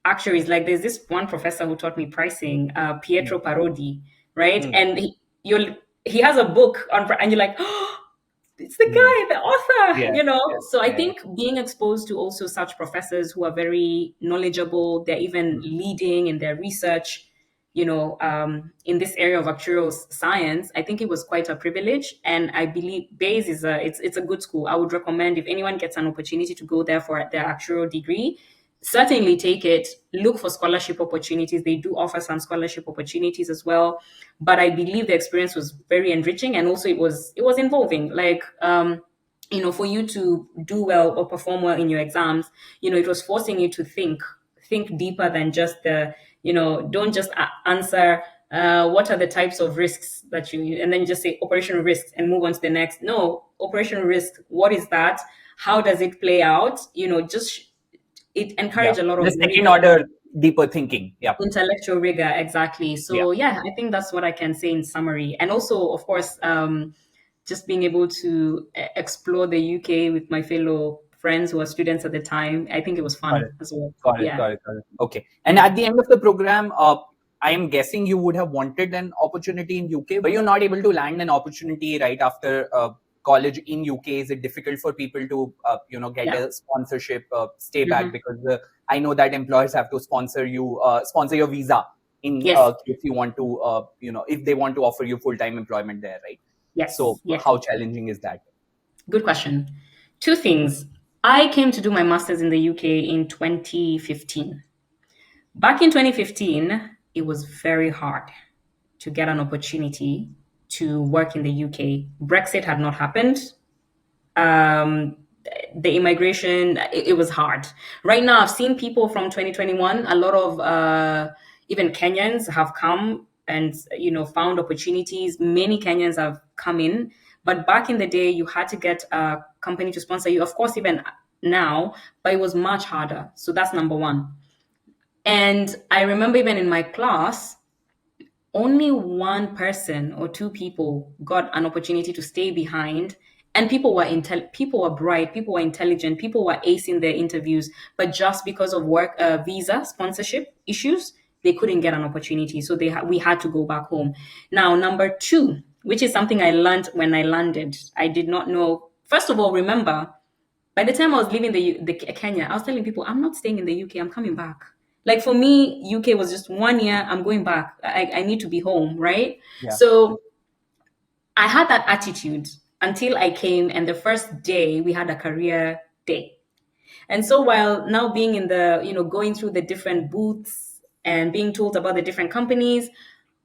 C: actuaries. Like, there's this one professor who taught me pricing, Pietro Parodi, right? And he has a book on, and you're like, oh, it's the guy, the author,
B: Yeah,
C: So I
B: yeah,
C: think being exposed to also such professors who are very knowledgeable, they're even leading in their research, in this area of actuarial science, I think it was quite a privilege. And I believe Bayes it's a good school. I would recommend if anyone gets an opportunity to go there for their actuarial degree, certainly take it. Look for scholarship opportunities. They do offer some scholarship opportunities as well. But I believe the experience was very enriching, and also it was involving. Like, for you to do well or perform well in your exams, it was forcing you to think deeper than just don't just answer what are the types of risks that and then just say operational risks and move on to the next. No, operational risk, what is that? How does it play out? Just it
B: yeah.
C: encouraged a lot of
B: The second
C: rigor,
B: order deeper thinking. Yeah,
C: intellectual rigor, exactly.
B: yeah.
C: So yeah, I think that's what I can say in summary. And also, of course, just being able to explore the UK with my fellow friends who were students at the time, I think it was
B: Got
C: fun
B: it.
C: as well.
B: Got it.
C: Yeah.
B: Got it. Got it. Okay. And at the end of the program, I am guessing you would have wanted an opportunity in UK, but you're not able to land an opportunity right after college in UK. Is it difficult for people to, get
C: Yeah.
B: a sponsorship, stay back?
C: Mhm.
B: Because I know that employers have to sponsor your visa in
C: Yes.
B: case you want to, if they want to offer you full-time employment there, right?
C: Yes.
B: So
C: Yes.
B: how challenging is that?
C: Good question. Two things. I came to do my master's in the UK in 2015. Back in 2015, it was very hard to get an opportunity to work in the UK. Brexit had not happened. Um, the immigration, it was hard. Right now, I've seen people from 2021. A lot of even Kenyans have come and found opportunities. Many Kenyans have come in, but back in the day, you had to get a company to sponsor you. Of course, even now, but it was much harder. So that's number one. And I remember even in my class, only one person or two people got an opportunity to stay behind, and people were bright, people were intelligent, people were acing their interviews, but just because of work visa sponsorship issues, they couldn't get an opportunity, so we had to go back home. Now, number two, which is something I learned when I landed, I did not know. First of all, remember, by the time I was leaving the Kenya, I was telling people, I'm not staying in the UK, I'm coming back. Like, for me, UK was just 1 year, I'm going back. I need to be home, right?
B: Yeah.
C: So I had that attitude until I came, and the first day we had a career day. And so while now being in going through the different booths and being told about the different companies,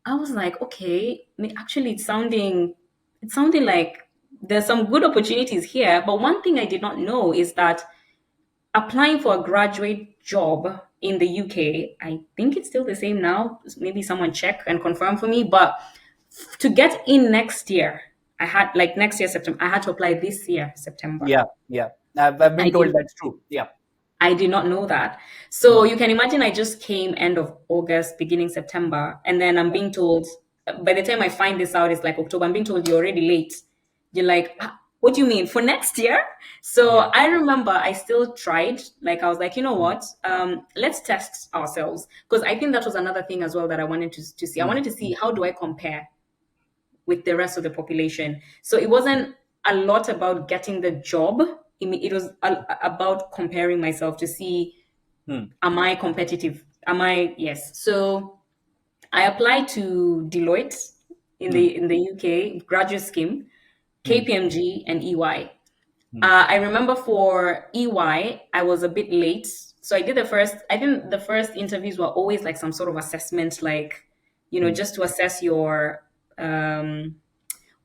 C: I was like, okay, actually it's sounding like there's some good opportunities here. But one thing I did not know is that applying for a graduate job in the UK, I think it's still the same now. Maybe someone check and confirm for me. But to get in next year, I had like next year, September, I had to apply this year, September.
B: Yeah. Yeah. I've
C: I
B: been told
C: did
B: that's true. Yeah.
C: I did not know that. So you can imagine I just came end of August, beginning September, and then I'm being told by the time I find this out, it's like October. I'm being told you're already late. You're like, "Ah, what do you mean for next year?" So
B: Yeah.
C: I remember I still tried. Like, I was like, you know what? Let's test ourselves, because I think that was another thing as well that I wanted to see. I wanted to see, how do I compare with the rest of the population. So it wasn't a lot about getting the job. It was about comparing myself to see,
B: Hmm.
C: am I competitive? Am I? Yes. So I applied to Deloitte in
B: Hmm.
C: the UK graduate scheme,
B: Hmm.
C: KPMG, and EY.
B: Hmm.
C: I remember for EY, I was a bit late. So I did I think the first interviews were always like some sort of assessment, like,
B: Hmm.
C: just to assess your,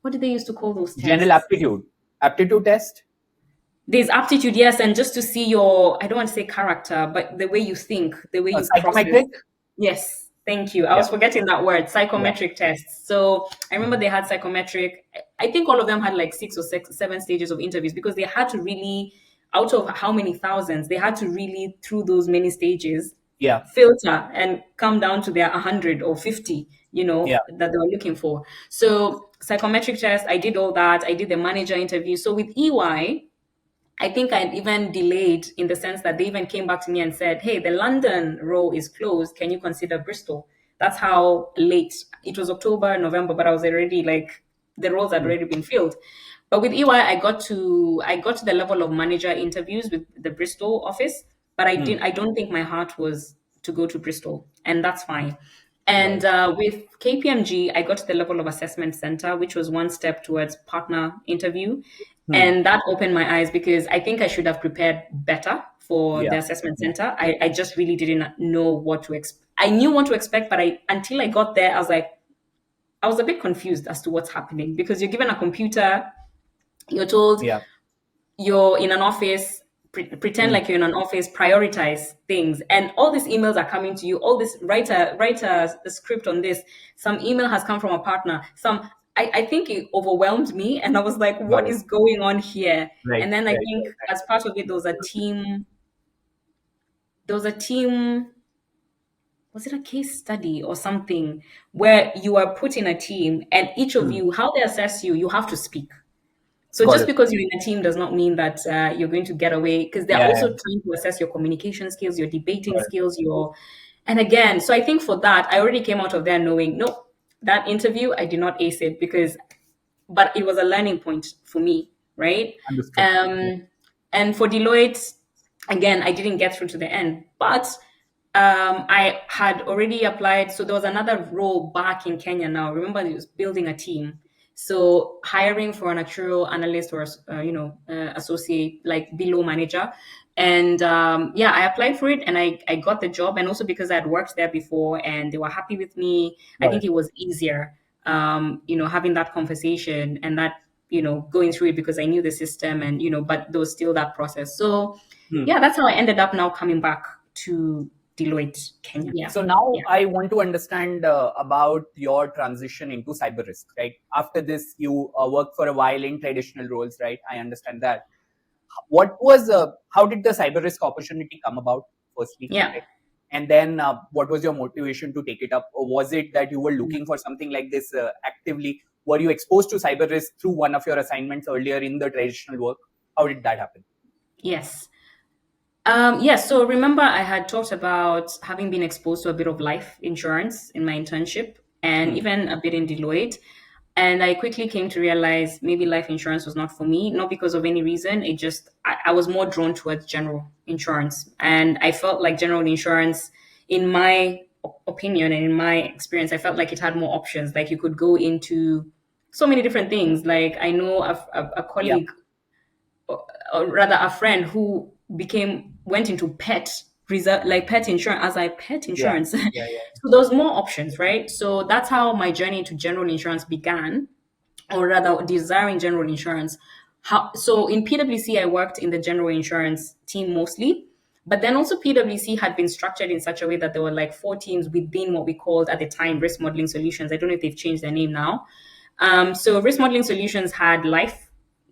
C: what did they used to call those
B: General
C: tests?
B: aptitude test.
C: There's aptitude, yes, and just to see your, I don't want to say character, but the way you think, the way you process.
B: Psychometric.
C: Yes, thank you. I
B: Yeah.
C: was forgetting that word,
B: Yeah.
C: psychometric tests. So I remember they had psychometric. I think all of them had like 6 or 7 stages of interviews, because they had to really, out of how many thousands, they had to really, through those many stages,
B: Yeah.
C: filter and come down to their 100 or 50,
B: Yeah.
C: that they were looking for. So psychometric test, I did all that. I did the manager interview. So with EY, I think I even delayed, in the sense that they even came back to me and said, hey, the London role is closed. Can you consider Bristol? That's how late. It was October, November, but I was already like, the roles had
B: Hmm.
C: already been filled. But with EY, I got to the level of manager interviews with the Bristol office, but
B: Hmm.
C: I don't think my heart was to go to Bristol, and that's fine.
B: Got
C: And
B: it.
C: with KPMG, I got to the level of assessment center, which was one step towards partner interview,
B: Hmm.
C: and that opened my eyes because I think I should have prepared better for
B: Yeah.
C: the assessment
B: Yeah.
C: center. I just really didn't know what to expect. I knew what to expect, but I until I got there, I was a bit confused as to what's happening because you're given a computer, you're told
B: Yeah.
C: you're in an office, pretend
B: Hmm.
C: like you're in an office, prioritize things, and all these emails are coming to you. All this, write a script on this. Some email has come from a partner. I think it overwhelmed me, and I was like,
B: Got
C: "What
B: it.
C: is going on here?"
B: Right.
C: And then I
B: Right.
C: think
B: Right.
C: as part of it, there was a team. There was a team. Was it a case study or something where you are put in a team, and each of
B: Hmm.
C: you, how they assess you, you have to speak. So
B: Got
C: just
B: it.
C: because you're in a team does not mean that you're going to get away, because they're
B: Yeah.
C: also
B: Yeah.
C: trying to assess your communication skills, your debating
B: Got it.
C: skills, and again, so I think for that, I already came out of there knowing, no, that interview, I did not ace it but it was a learning point for me, right?
B: Understood. Yeah.
C: Um, and for Deloitte, again, I didn't get through to the end, but I had already applied. So there was another role back in Kenya now. Remember, it was building a team. So hiring for an actuarial analyst or associate, like below manager. And yeah, I applied for it and I got the job. And also because I had worked there before and they were happy with me, I
B: Got
C: think
B: it.
C: it was easier, having that conversation and that, going through it because I knew the system and, but there was still that process. So
B: Hmm.
C: yeah, that's how I ended up now coming back to Deloitte, Kenya. Yeah.
B: So now
C: Yeah.
B: I want to understand about your transition into cyber risk, right? After this, you worked for a while in traditional roles, right? I understand that. How did the cyber risk opportunity come about, firstly?
C: Yeah.
B: Right? And then what was your motivation to take it up? Or was it that you were looking for something like this actively? Were you exposed to cyber risk through one of your assignments earlier in the traditional work? How did that happen?
C: Yes. Yes. So remember, I had talked about having been exposed to a bit of life insurance in my internship and
B: Hmm.
C: even a bit in Deloitte. And I quickly came to realize maybe life insurance was not for me, not because of any reason. I was more drawn towards general insurance. And I felt like general insurance, in my opinion and in my experience, I felt like it had more options. Like you could go into so many different things. Like I know a
B: Yeah.
C: colleague, or rather a friend who went into pet reserve, like pet insurance, as I pet
B: Yeah.
C: insurance.
B: Yeah. Yeah.
C: So there's more options, right? So that's how my journey into general insurance began, or rather desiring general insurance. So in PwC, I worked in the general insurance team mostly, but then also PwC had been structured in such a way that there were like four teams within what we called at the time risk modeling solutions. I don't know if they've changed their name now. So risk modeling solutions had life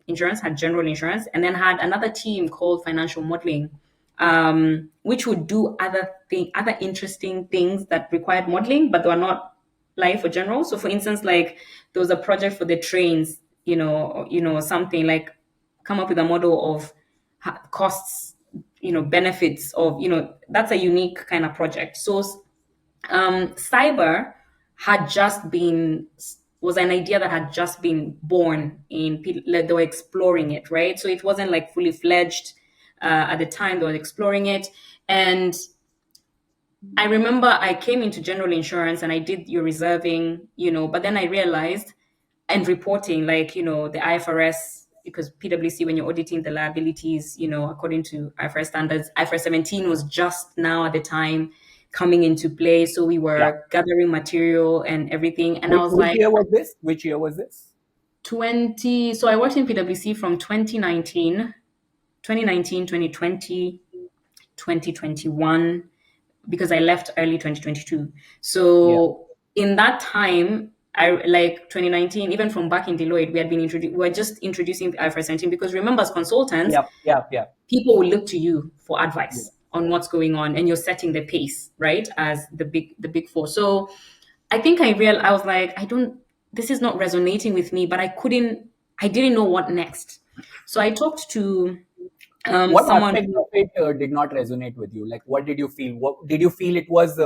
C: insurance, had general insurance, and then had another team called financial modeling, which would do other interesting things that required modeling, but they were not life or general. So, for instance, like there was a project for the trains, something like come up with a model of costs, benefits of, that's a unique kind of project. So cyber had just been was an idea that had just been born like they were exploring it, right? So it wasn't like fully fledged at the time they were exploring it. And I remember I came into general insurance and I did your reserving, but then I realized, and reporting, like, the IFRS, because PwC, when you're auditing the liabilities, according to IFRS standards, IFRS 17 was just now at the time coming into play. So we
B: Yeah.
C: were gathering material and everything. And I was
B: Which
C: like,
B: year was this? Which year was this?
C: so I worked in PwC from 2019, 2020, 2021, because I left early 2022.
B: Yeah.
C: So in that time, I like 2019, even from back in Deloitte, we were just introducing the IFRS 17, because remember, as consultants,
B: Yeah. Yeah. Yeah.
C: people will look to you for
B: Yeah.
C: advice on what's going on, and you're setting the pace, right? As the big four. So I was like, this is not resonating with me, but I didn't know what next. So I talked to
B: What
C: someone
B: aspect
C: who,
B: of it did not resonate with you? Like, what did you feel? What did you feel it was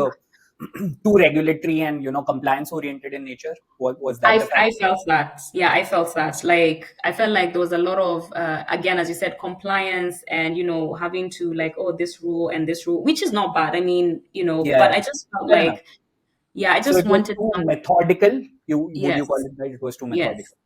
B: too regulatory and compliance oriented in nature? Was that the fact?
C: I felt that. Yeah, I felt that. Like, I felt like there was a lot of, again, as you said, compliance and, having to like, oh, this rule and this rule, which is not bad. I mean, but
B: Yeah,
C: I just felt
B: fair enough.
C: like, yeah, I
B: So
C: just
B: it was
C: wanted
B: too
C: some,
B: methodical. Would you call
C: yes,
B: it right? It was too
C: yes,
B: methodical.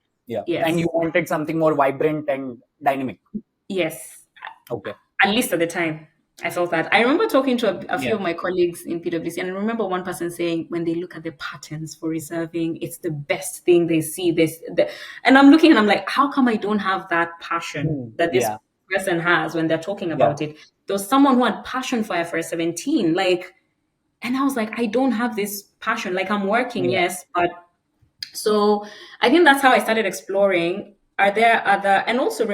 B: Yeah, and you
C: yes,
B: wanted something more vibrant and dynamic.
C: yes.
B: Okay.
C: At least at the time, I felt that. I remember talking to a few
B: Yeah.
C: of my colleagues in PwC, and I remember one person saying when they look at the patterns for reserving, it's the best thing they see. And I'm looking and I'm like, how come I don't have that passion that this
B: Yeah.
C: person has when they're talking
B: Yeah.
C: about it? There was someone who had passion for IFRS 17, like, and I was like, I don't have this passion. Like, I'm working,
B: Yeah.
C: yes, but so I think that's how I started exploring. Are there other, and also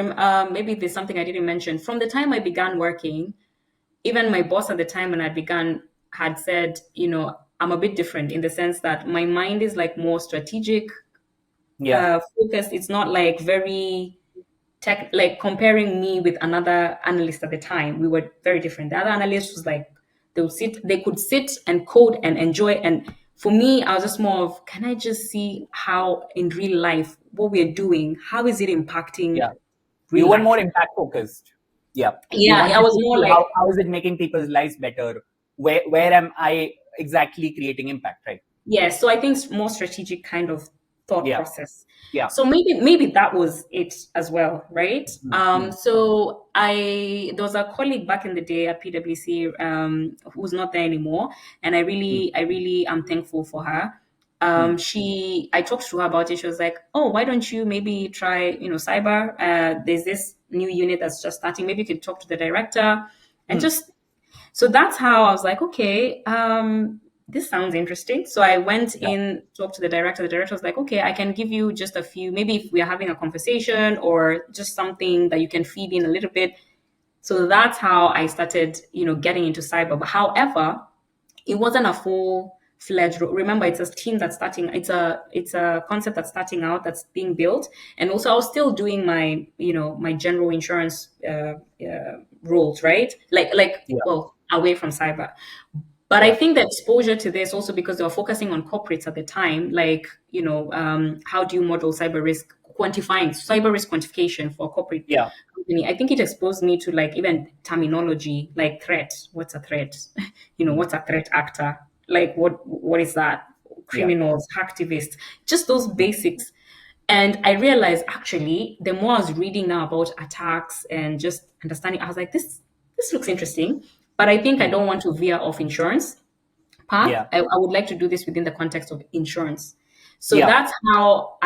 C: maybe there's something I didn't mention. From the time I began working, even my boss at the time when I began had said, I'm a bit different in the sense that my mind is like more strategic,
B: Yeah.
C: focused. It's not like very tech, like comparing me with another analyst at the time. We were very different. The other analyst was like, they could sit and code and enjoy. And for me, I was just more of, can I just see how in real life, what we're doing, how is it impacting
B: Yeah. You
C: real
B: were
C: life?
B: more impact focused. Yeah. You
C: Yeah, I
B: wanted
C: was
B: to
C: more
B: see
C: like,
B: how is it making people's lives better? Where am I exactly creating impact, right?
C: yeah, so I think it's more strategic kind of thought
B: Yeah.
C: process.
B: Yeah.
C: So maybe that was it as well, right?
B: Mm-hmm.
C: So there was a colleague back in the day at PwC who's not there anymore, and I really am thankful for her. I talked to her about it. She was like, "Oh, why don't you maybe try, cyber? There's this new unit that's just starting. Maybe you could talk to the director and just." So that's how I was like, okay, this sounds interesting. So I went
B: Yeah.
C: in, talked to the director. The director was like, okay, I can give you just a few, maybe if we are having a conversation or just something that you can feed in a little bit. So that's how I started, getting into cyber. But however, it wasn't a full fledged role. Remember, it's a team that's starting. It's a concept that's starting out, that's being built, and also I was still doing my general insurance roles, right?
B: Yeah.
C: Well, away from cyber. But I
B: Yeah.
C: think the exposure to this also because they were focusing on corporates at the time, like how do you model cyber risk, quantifying cyber risk quantification for a corporate
B: Yeah.
C: company. I think it exposed me to like even terminology like threat. What's a threat? What's a threat actor? Like what is that?
B: Yeah.
C: Criminals, hacktivists, just those basics. And I realized actually, the more I was reading now about attacks and just understanding, I was like, this looks interesting. But I think I don't want to veer off insurance path.
B: Yeah.
C: I would like to do this within the context of insurance. So
B: Yeah.
C: that's how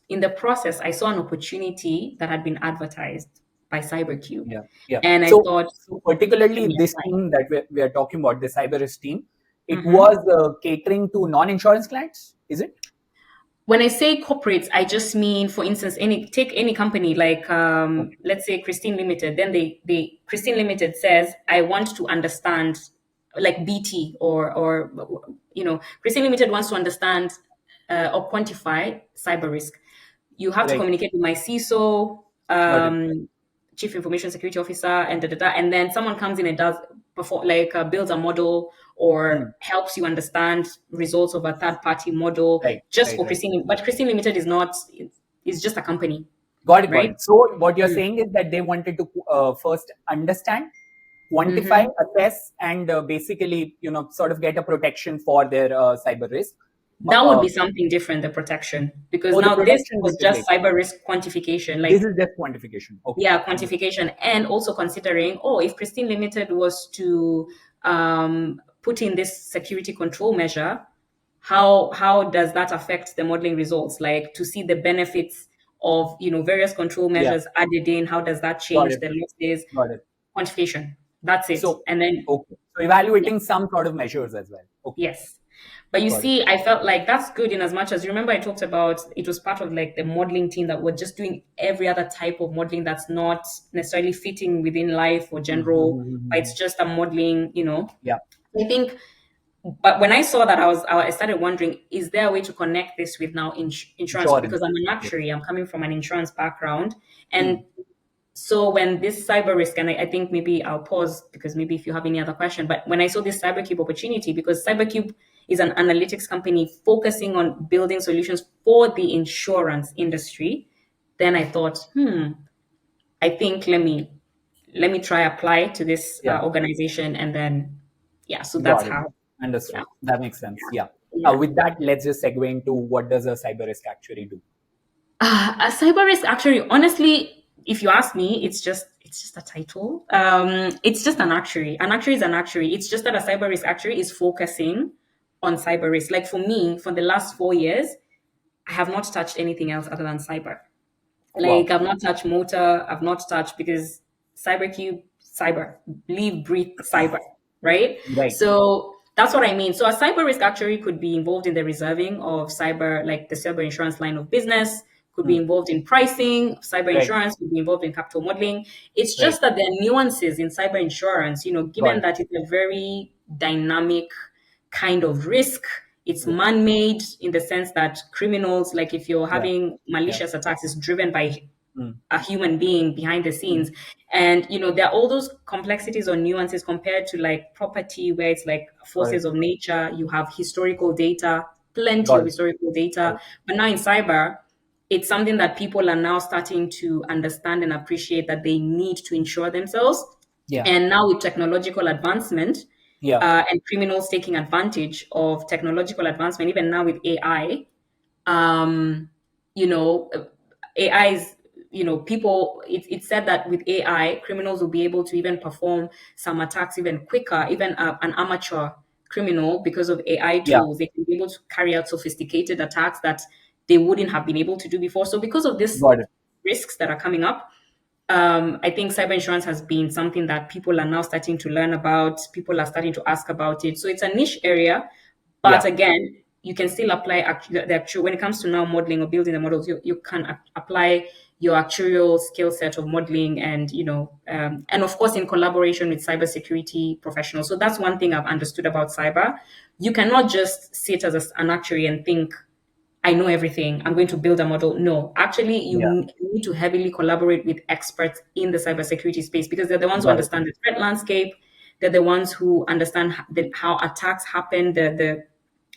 C: in the process, I saw an opportunity that had been advertised by CyberCube.
B: Yeah. Yeah.
C: And I
B: So,
C: thought,
B: so particularly
C: let me
B: this
C: apply.
B: team that we are talking about, the cyber risk team, it
C: Mhm.
B: was catering to non-insurance clients, is it?
C: When I say corporates, I just mean, for instance, take any company like
B: Okay.
C: let's say Christine Limited. Then they Christine Limited says, I want to understand, like BT or Christine Limited wants to understand or quantify cyber risk. You have to
B: Right.
C: communicate with my CISO,
B: Got it.
C: Chief Information Security Officer, and and then someone comes in and does perform like builds a model
B: Hmm.
C: or helps you understand results of a third party model
B: Right.
C: just
B: Right.
C: for
B: Right.
C: Christine. But Christine Limited is not; it's just a company,
B: Got it. Got
C: right?
B: it. So what you're
C: Mm.
B: saying is that they wanted to first understand, quantify,
C: Mhm.
B: assess, and basically, sort of get a protection for their cyber risk.
C: That would be something different, the protection, because
B: Or the
C: now this
B: protection
C: was
B: bit is
C: just
B: later.
C: cyber risk quantification,
B: This
C: like
B: is just quantification. Okay.
C: yeah, quantification, and also considering, oh, if Christine Limited was to put in this security control measure, how does that affect the modeling results? Like to see the benefits of various control
B: Yeah.
C: measures added in, how does that
B: Got
C: change
B: it.
C: the losses?
B: Got it.
C: Quantification. That's it.
B: So,
C: And then
B: okay. So
C: yeah,
B: evaluating some sort of measures as well. Okay.
C: yes. But you
B: Got it.
C: see, I felt like that's good in as much as you remember I talked about it was part of like the modeling team that were just doing every other type of modeling that's not necessarily fitting within life or general, but
B: Mm-hmm.
C: it's just a modeling.
B: Yeah.
C: I think, but when I saw that, I started wondering, is there a way to connect this with now insurance?
B: Insurance.
C: Because I'm an
B: Yeah.
C: actuary, I'm coming from an insurance background, and
B: Hmm.
C: So when this cyber risk, and I think maybe I'll pause because maybe if you have any other question, but when I saw this CyberCube opportunity, because CyberCube is an analytics company focusing on building solutions for the insurance industry, then I thought, I think let me try apply to this
B: Yeah.
C: organization, and then yeah, so that's
B: Got it.
C: how. Yeah,
B: Understood. That makes sense. Yeah.
C: yeah.
B: With that, let's just segue into what does a cyber risk actually do?
C: A cyber risk actuary, honestly, if you ask me, it's just a title. It's just an actuary. An actuary is an actuary. It's just that a cyber risk actuary is focusing on cyber risk. Like for me, for the last 4 years, I have not touched anything else other than cyber. Like
B: Wow.
C: I've not touched motor, I've not touched because CyberCube, cyber, live, breathe, cyber, right?
B: Right.
C: So that's what I mean. So a cyber risk actuary could be involved in the reserving of cyber, like the cyber insurance line of business, could be
B: Hmm.
C: involved in pricing, cyber
B: Right.
C: insurance, could be involved in capital modeling. It's
B: Right.
C: just that there are nuances in cyber insurance,
B: Got
C: given
B: it.
C: that it's a very dynamic kind of risk. It's
B: Right.
C: man-made in the sense that criminals, like if you're
B: Yeah.
C: having
B: Yeah.
C: malicious attacks, is driven by
B: Hmm.
C: a human being behind the
B: Hmm.
C: scenes. And there are all those complexities or nuances compared to like property, where it's like
B: Got it.
C: forces of nature. You have historical data, plenty
B: Got
C: of
B: it.
C: historical
B: Got
C: data.
B: it.
C: But now in cyber, it's something that people are now starting to understand and appreciate that they need to insure themselves.
B: Yeah.
C: And now with technological advancement,
B: Yeah.
C: and criminals taking advantage of technological advancement, even now with AI, um, you know, AI is, people, it's said that with AI, criminals will be able to even perform some attacks even quicker, even an amateur criminal, because of AI
B: Yeah.
C: tools, they can be able to carry out sophisticated attacks that they wouldn't have been able to do before. So because of these
B: Got it.
C: risks that are coming up, I think cyber insurance has been something that people are now starting to learn about. People are starting to ask about it. So it's a niche area, but
B: Yeah.
C: again, you can still apply the actual when it comes to now modeling or building the models. You can apply your actuarial skill set of modeling, and and of course in collaboration with cybersecurity professionals. So that's one thing I've understood about cyber. You cannot just sit as an actuary and think, I know everything, I'm going to build a model. No, actually,
B: Yeah.
C: you need to heavily collaborate with experts in the cybersecurity space, because they're the ones who
B: Got it.
C: understand the threat landscape. They're the ones who understand how attacks happen, the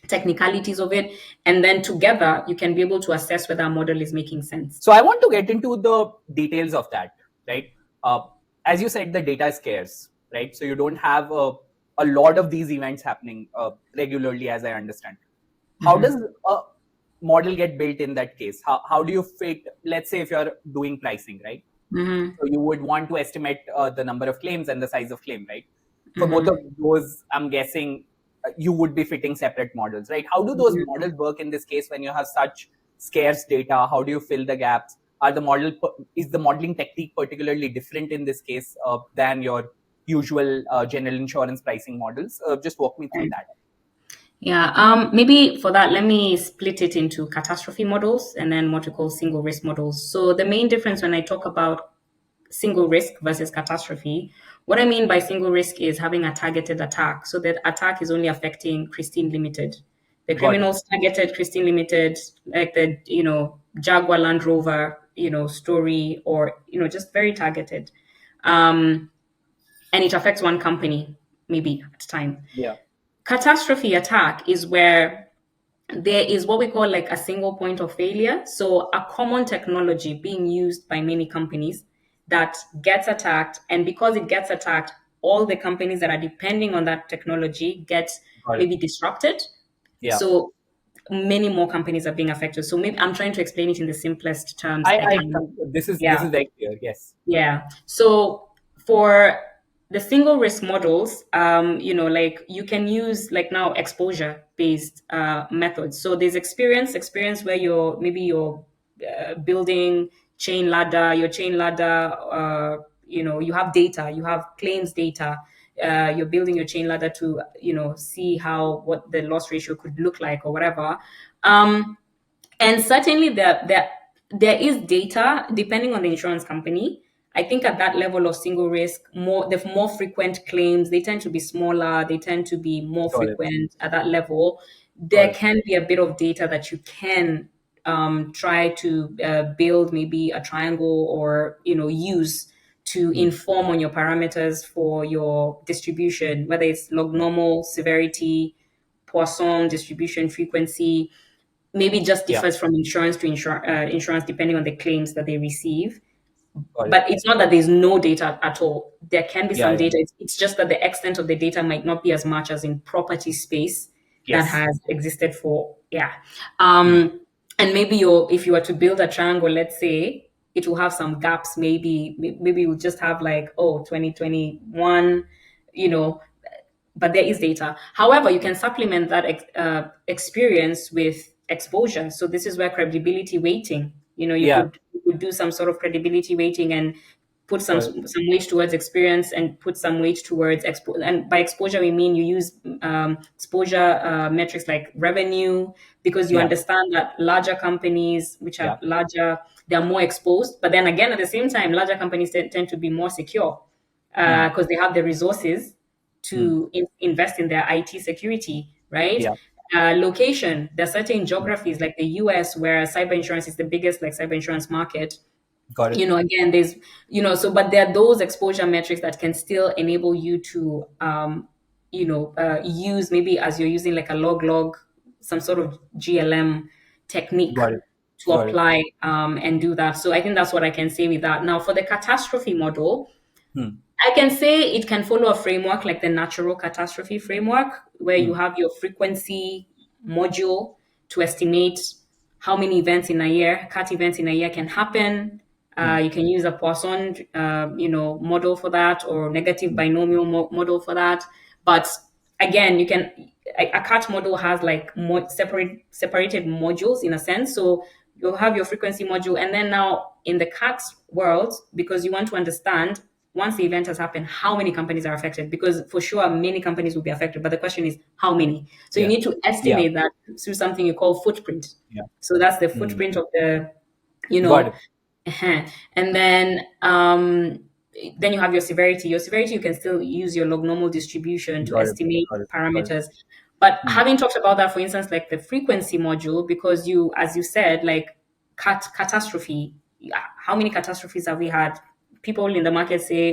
C: technicalities of it. And then together, you can be able to assess whether a model is making sense.
B: So I want to get into the details of that, right? Uh, as you said, the data is scarce, right? So you don't have a lot of these events happening regularly, as I understand. How
C: Mhm.
B: does a model get built in that case? How do you fit, let's say if you're doing pricing, right?
C: Mhm.
B: So you would want to estimate the number of claims and the size of claim, right? For both of
C: Mhm.
B: those, I'm guessing you would be fitting separate models, right? How do those
C: Mhm.
B: models work in this case when you have such scarce data? How do you fill the gaps? Is the modeling technique particularly different in this case than your usual general insurance pricing models? Just walk me through
C: Right.
B: that.
C: Yeah, maybe for that, let me split it into catastrophe models and then what we call single risk models. So the main difference when I talk about single risk versus catastrophe, what I mean by single risk is having a targeted attack. So that attack is only affecting Christine Limited. The
B: Got it.
C: criminals targeted Christine Limited, like the Jaguar Land Rover story, or just very targeted, um, and it affects one company maybe at a time.
B: Yeah.
C: Catastrophe attack is where there is what we call like a single point of failure. So a common technology being used by many companies that gets attacked, and because it gets attacked, all the companies that are depending on that technology get
B: Got it.
C: maybe disrupted.
B: Yeah.
C: So many more companies are being affected. So maybe I'm trying to explain it in the simplest terms I
B: I
C: can.
B: this
C: Yeah.
B: is very clear. Yes.
C: Yeah. So for the single risk models, like you can use like now exposure based methods. So there's experience where you're building your chain ladder, you have data, you have claims data. You're building your chain ladder to, see what the loss ratio could look like or whatever. And certainly there is data depending on the insurance company. I think at that level of single risk, the more frequent claims, they tend to be smaller, they tend to be more
B: Got it.
C: frequent at that level.
B: Got
C: There
B: it.
C: can be a bit of data that you can try to build maybe a triangle or use to inform on your parameters for your distribution, whether it's log normal, severity, Poisson distribution, frequency. Maybe just
B: Yeah.
C: differs from insurance to insurance depending on the claims that they receive.
B: Got it.
C: But it's not that there's no data at all. There can be
B: Yeah,
C: some
B: yeah.
C: data. It's just that the extent of the data might not be as much as in property space that
B: Yes.
C: has existed for, yeah. And maybe if you were to build a triangle, let's say, it will have some gaps. Maybe you'll just have like, 2021, you know, but there is data. However, you can supplement that experience with exposure. So this is where credibility weighting, you
B: Yeah.
C: could do some sort of credibility weighting and put some
B: Got it.
C: weight towards experience and put some weight towards and by exposure we mean you use exposure metrics like revenue, because you
B: Yeah.
C: understand that larger companies which
B: Yeah.
C: are larger, they're more exposed, but then again at the same time larger companies tend to be more secure because they have the resources to invest in their IT security, right?
B: Yeah.
C: Location. There are certain geographies like the US where cyber insurance is the biggest like cyber insurance market.
B: Got it.
C: Again, there's, so, but there are those exposure metrics that can still enable you to, use maybe as you're using like a log, some sort of GLM technique
B: Got it.
C: to
B: Got it.
C: apply and do that. So I think that's what I can say with that. Now, for the catastrophe model, I can say it can follow a framework like the natural catastrophe framework, where you have your frequency module to estimate how many events in a year, cat events in a year can happen. You can use a Poisson, model for that, or negative binomial model for that. But again, a cat model has like more separated modules in a sense. So you'll have your frequency module, and then now in the cat world, because you want to understand once the event has happened, how many companies are affected? Because for sure, many companies will be affected, but the question is how many? So you
B: Yeah.
C: need to estimate that through something you call footprint.
B: Yeah.
C: So that's the footprint of the,
B: Got it.
C: and then you have your severity. Your severity, you can still use your log normal distribution to
B: Got it.
C: estimate
B: Got it.
C: parameters. But having talked about that, for instance, like the frequency module, because as you said, like catastrophe, how many catastrophes have we had? People in the market say,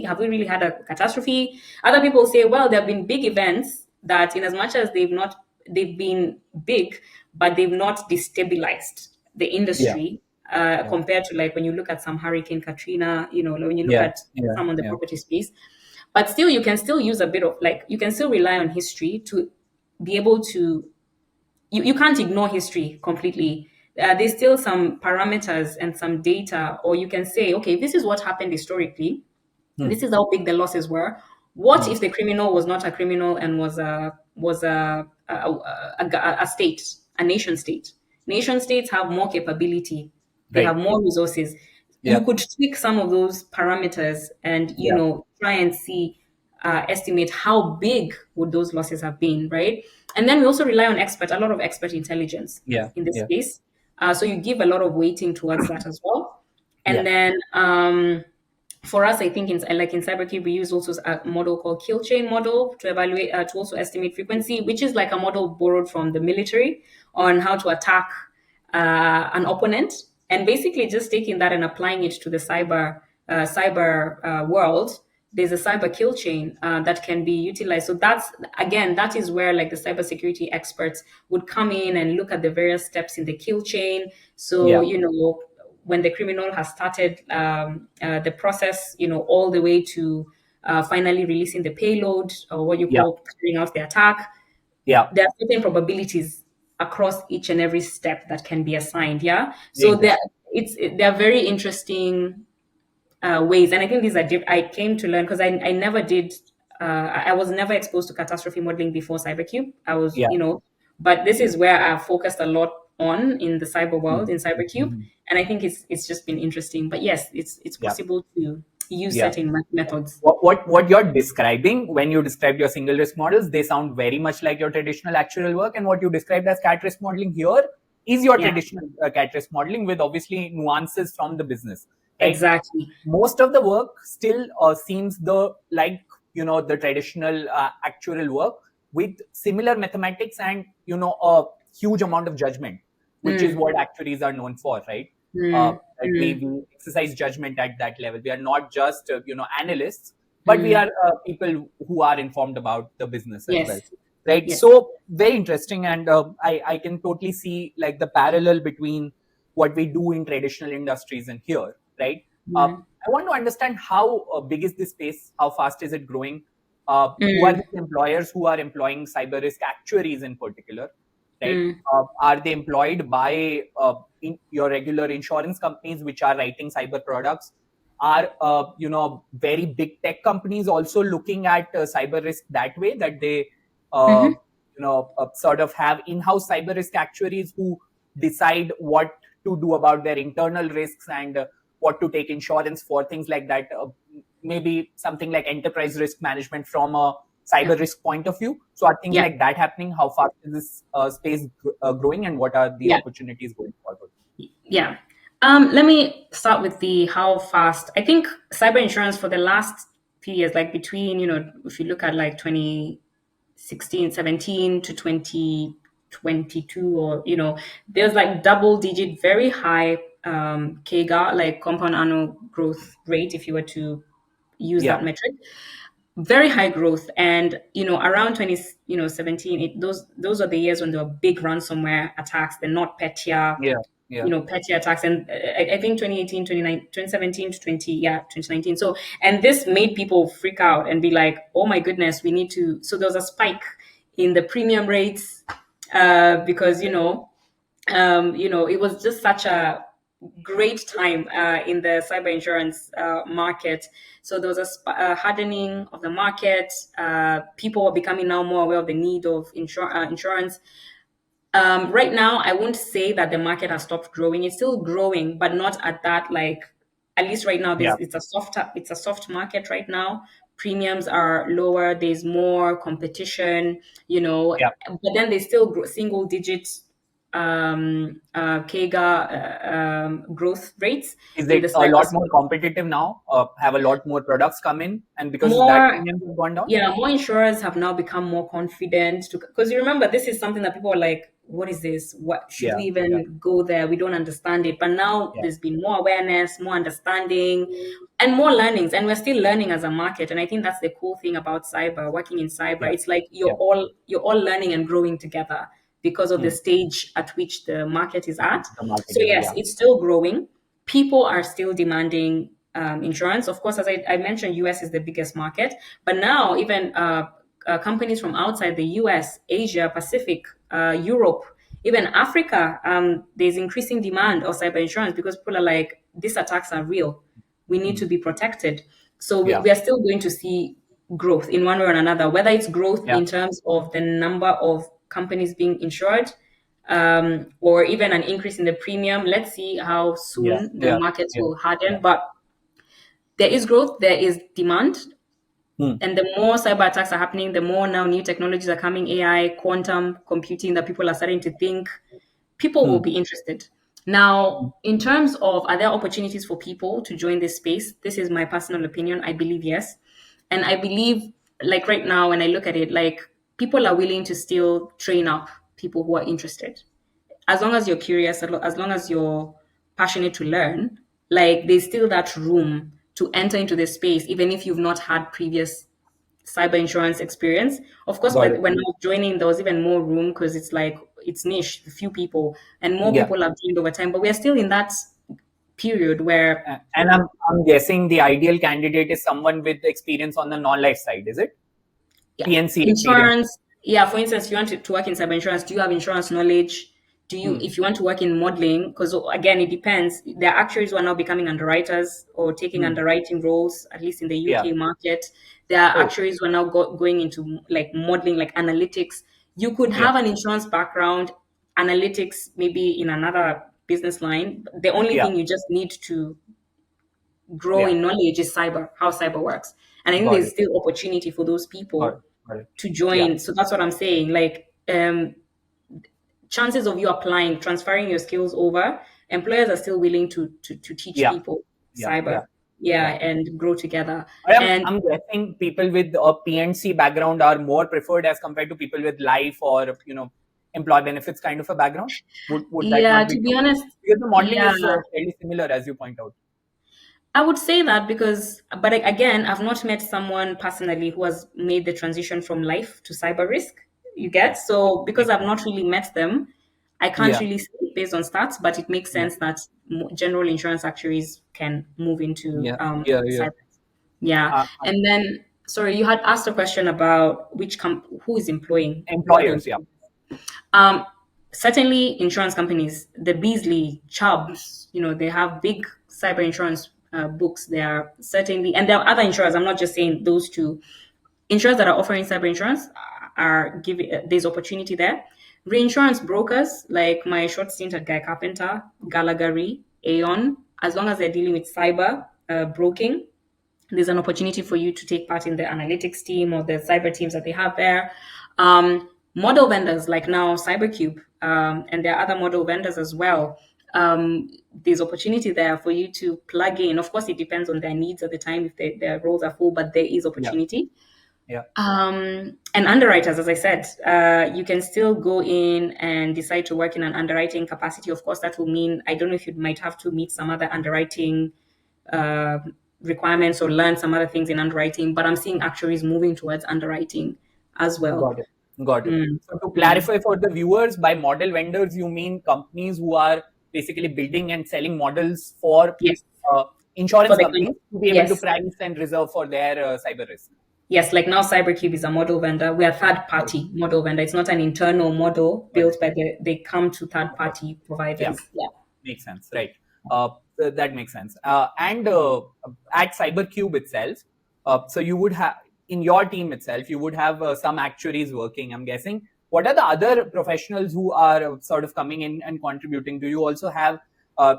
C: have we really had a catastrophe? Other people say, well, there have been big events that, in as much as they've been big, but they've not destabilized the industry. Compared to like when you look at some Hurricane Katrina, when you look
B: Yeah.
C: at
B: Yeah.
C: some on the
B: Yeah.
C: property space. But still, you can still use a bit of like, you can still rely on history to be able to, you can't ignore history completely. There's still some parameters and some data, or you can say, okay, this is what happened historically. This is how big the losses were. What if the criminal was not a criminal and was a state, a nation state? Nation states have more capability. They
B: Right.
C: have more resources.
B: Yeah.
C: You could tweak some of those parameters and
B: Yeah.
C: try and see, estimate how big would those losses have been, right? And then we also rely on a lot of expert intelligence
B: Yeah.
C: in this
B: Yeah.
C: space. So you give a lot of weighting towards that as well.
B: Yeah.
C: And then for us, I think in CyberKey, we use also a model called kill chain model to evaluate, to also estimate frequency, which is like a model borrowed from the military on how to attack an opponent, and basically just taking that and applying it to the cyber world. There's a cyber kill chain that can be utilized. So that is where like the cybersecurity experts would come in and look at the various steps in the kill chain. So
B: Yeah.
C: when the criminal has started the process, all the way to finally releasing the payload, or what you
B: Yeah.
C: call carrying out the attack,
B: Yeah.
C: there are certain probabilities across each and every step that can be assigned. Yeah. So
B: Interesting.
C: they're very interesting ways, and I think these are I came to learn because I never did. I was never exposed to catastrophe modeling before CyberCube. I was,
B: Yeah.
C: but this is where I've focused a lot on in the cyber world in CyberCube,
B: Mhm.
C: and I think it's just been interesting. But yes, it's
B: Yeah.
C: possible to use
B: Yeah.
C: certain methods.
B: What you're describing when you described your single risk models, they sound very much like your traditional actuarial work, and what you described as cat risk modeling here is your
C: Yeah.
B: traditional cat risk modeling with obviously nuances from the business, right?
C: Exactly.
B: Most of the work still seems the traditional actuarial work with similar mathematics and a huge amount of judgment. which is what actuaries are known for, right? That we exercise judgment at that level. We are not just analysts, but we are people who are informed about the business as well,
C: Yes.
B: right?
C: Yes.
B: So very interesting, and I can totally see like the parallel between what we do in traditional industries and here, right? I want to understand how big is this space, how fast is it growing, who are the employers who are employing cyber risk actuaries in particular, right? Are they employed by your regular insurance companies which are writing cyber products? Are very big tech companies also looking at cyber risk that way, that they uh, sort of have in-house cyber risk actuaries who decide what to do about their internal risks and what to take insurance for, things like that. Maybe something like enterprise risk management from a
C: Yeah.
B: cyber risk point of view. So are things
C: Yeah.
B: like that happening? How fast is this space growing, and what are the
C: Yeah.
B: opportunities going forward?
C: Yeah. Let me start with the how fast. I think cyber insurance for the last few years, like between, if you look at like 2016, 17 to 2022, or, there's like double digit, very high KGA, like compound annual growth rate, if you were to use
B: Yeah,
C: that metric. Very high growth. And, around 17, those are the years when there were big ransomware attacks, the NotPetya,
B: yeah, yeah,
C: petty attacks. And I think 2018, 2017 to 2019. So, and this made people freak out and be like, oh my goodness, we need to. So there was a spike in the premium rates because, it was just such a great time in the cyber insurance market. So there was a hardening of the market. People were becoming now more aware of the need of insurance. Right now, I won't say that the market has stopped growing. It's still growing, but not at that, like, at least right now,
B: yeah,
C: it's a soft market right now. Premiums are lower. There's more competition,
B: yeah.
C: but then they still grow single digits KGA growth rates
B: Is
C: in the
B: it a lot
C: cyberspace.
B: more competitive now? Have a lot more products come in, and because of that,
C: More
B: premiums have gone down?
C: Yeah, more insurers have now become more confident to, because you remember, this is something that people are like, what is this? What should
B: Yeah,
C: we
B: yeah,
C: even go there? We don't understand it. But now
B: yeah,
C: there's been more awareness, more understanding, and more learnings. And we're still learning as a market. And I think that's the cool thing about cyber, working in cyber.
B: yeah,
C: It's like
B: yeah.
C: you're all learning and growing together because of the
B: Hmm.
C: stage at which the market is at.
B: The market
C: So
B: is,
C: yes,
B: yeah,
C: it's still growing. People are still demanding insurance. Of course, as I mentioned, US is the biggest market, but now even companies from outside the US, Asia, Pacific, Europe, even Africa, there's increasing demand of cyber insurance because people are like, these attacks are real. We need
B: hmm,
C: to be protected. So we,
B: yeah,
C: we are still going to see growth in one way or another, whether it's growth
B: yeah,
C: in terms of the number of companies being insured, or even an increase in the premium. Let's see how
B: yeah,
C: soon the
B: yeah,
C: markets
B: yeah,
C: will
B: yeah.
C: harden. But there is growth, there is demand.
B: Hmm,
C: And the more cyber attacks are happening, the more now new technologies are coming, AI, quantum computing, that people are starting to think, people will
B: hmm,
C: be interested. Now, in terms of, are there opportunities for people to join this space? This is my personal opinion. I believe yes. And I believe, like right now, when I look at it, like people are willing to still train up people who are interested. As long as you're curious, as long as you're passionate to learn, like there's still that room to enter into the space, even if you've not had previous cyber insurance experience. Of course,
B: got it.
C: when I was joining, there was even more room because it's like it's niche, a few people, and more
B: Yeah.
C: people have joined over time. But we're still in that period where,
B: And I'm guessing the ideal candidate is someone with experience on the non-life side, is it?
C: yeah,
B: PNC experience.
C: insurance. Yeah, for instance, you want to work in cyber insurance. Do you have insurance knowledge? Do you,
B: Hmm.
C: if you want to work in modeling, because again, it depends. There are actuaries who are now becoming underwriters or taking
B: Hmm.
C: underwriting roles, at least in the
B: Yeah.
C: UK market. There are
B: Oh,
C: actuaries who are now going into like modeling, like analytics. You could
B: yeah.
C: have an insurance background, analytics maybe in another business line. The only
B: Yeah.
C: thing you just need to grow
B: Yeah.
C: in knowledge is cyber, how cyber works. And I think
B: Got
C: there's
B: it.
C: still opportunity for those
B: Got
C: people
B: it. Got it.
C: to
B: Yeah.
C: join. So that's what I'm saying. Like, chances of you applying, transferring your skills over, employers are still willing to teach
B: Yeah.
C: people
B: Yeah. Yeah.
C: cyber, yeah,
B: Yeah.
C: and grow together.
B: I'm
C: And
B: I'm guessing people with a PNC background are more preferred as compared to people with life or employee benefits kind of a background? Would that
C: Yeah,
B: not be
C: to be
B: true?
C: honest,
B: Because the modeling
C: yeah.
B: is fairly similar, as you point out.
C: I would say that because, but again, I've not met someone personally who has made the transition from life to cyber risk. You get? So because
B: Makes
C: I've
B: sense.
C: not really met them, I can't
B: Yeah,
C: really say it based on stats, but it makes
B: yeah,
C: sense that general insurance actuaries can move into
B: yeah, yeah, yeah.
C: cyber. Yeah. And then, sorry, you had asked a question about who is employing, who are the
B: Employers, yeah.
C: employers. Um, Certainly, insurance companies, the Beasley, Chubbs, they have big cyber insurance books. They are certainly, and there are other insurers. I'm not just saying those two. Insurers that are offering cyber insurance are giving there's opportunity there. Reinsurance brokers, like my short stint at Guy Carpenter, Gallagher, Aon, as long as they're dealing with cyber broking, there's an opportunity for you to take part in the analytics team or the cyber teams that they have there. Model vendors like now CyberCube, and there are other model vendors as well. There's opportunity there for you to plug in. Of course, it depends on their needs at the time if their roles are full, but there is
B: Yeah,
C: opportunity.
B: yeah,
C: And underwriters, as I said, you can still go in and decide to work in an underwriting capacity. Of course, that will mean I don't know if you might have to meet some other underwriting uh, requirements or learn some other things in underwriting, but I'm seeing actuaries moving towards underwriting as well.
B: got it. Got it.
C: Mm,
B: So to
C: mm.
B: clarify for the viewers, by model vendors, you mean companies who are basically building and selling models for
C: Yes,
B: uh,
C: for
B: insurance
C: the
B: companies to be able to
C: yes,
B: price and reserve for their cyber risk.
C: yes. Like now, CyberCube is a model vendor. We are third
B: Got it.
C: party model vendor. It's not an internal model
B: Got it.
C: built by they come to third
B: Okay.
C: party
B: Yeah.
C: providers. Yeah.
B: Makes sense, right? That makes sense. And at CyberCube itself, so you would have in your team itself, you would have some actuaries working, I'm guessing. What are the other professionals who are sort of coming in and contributing? Do you also have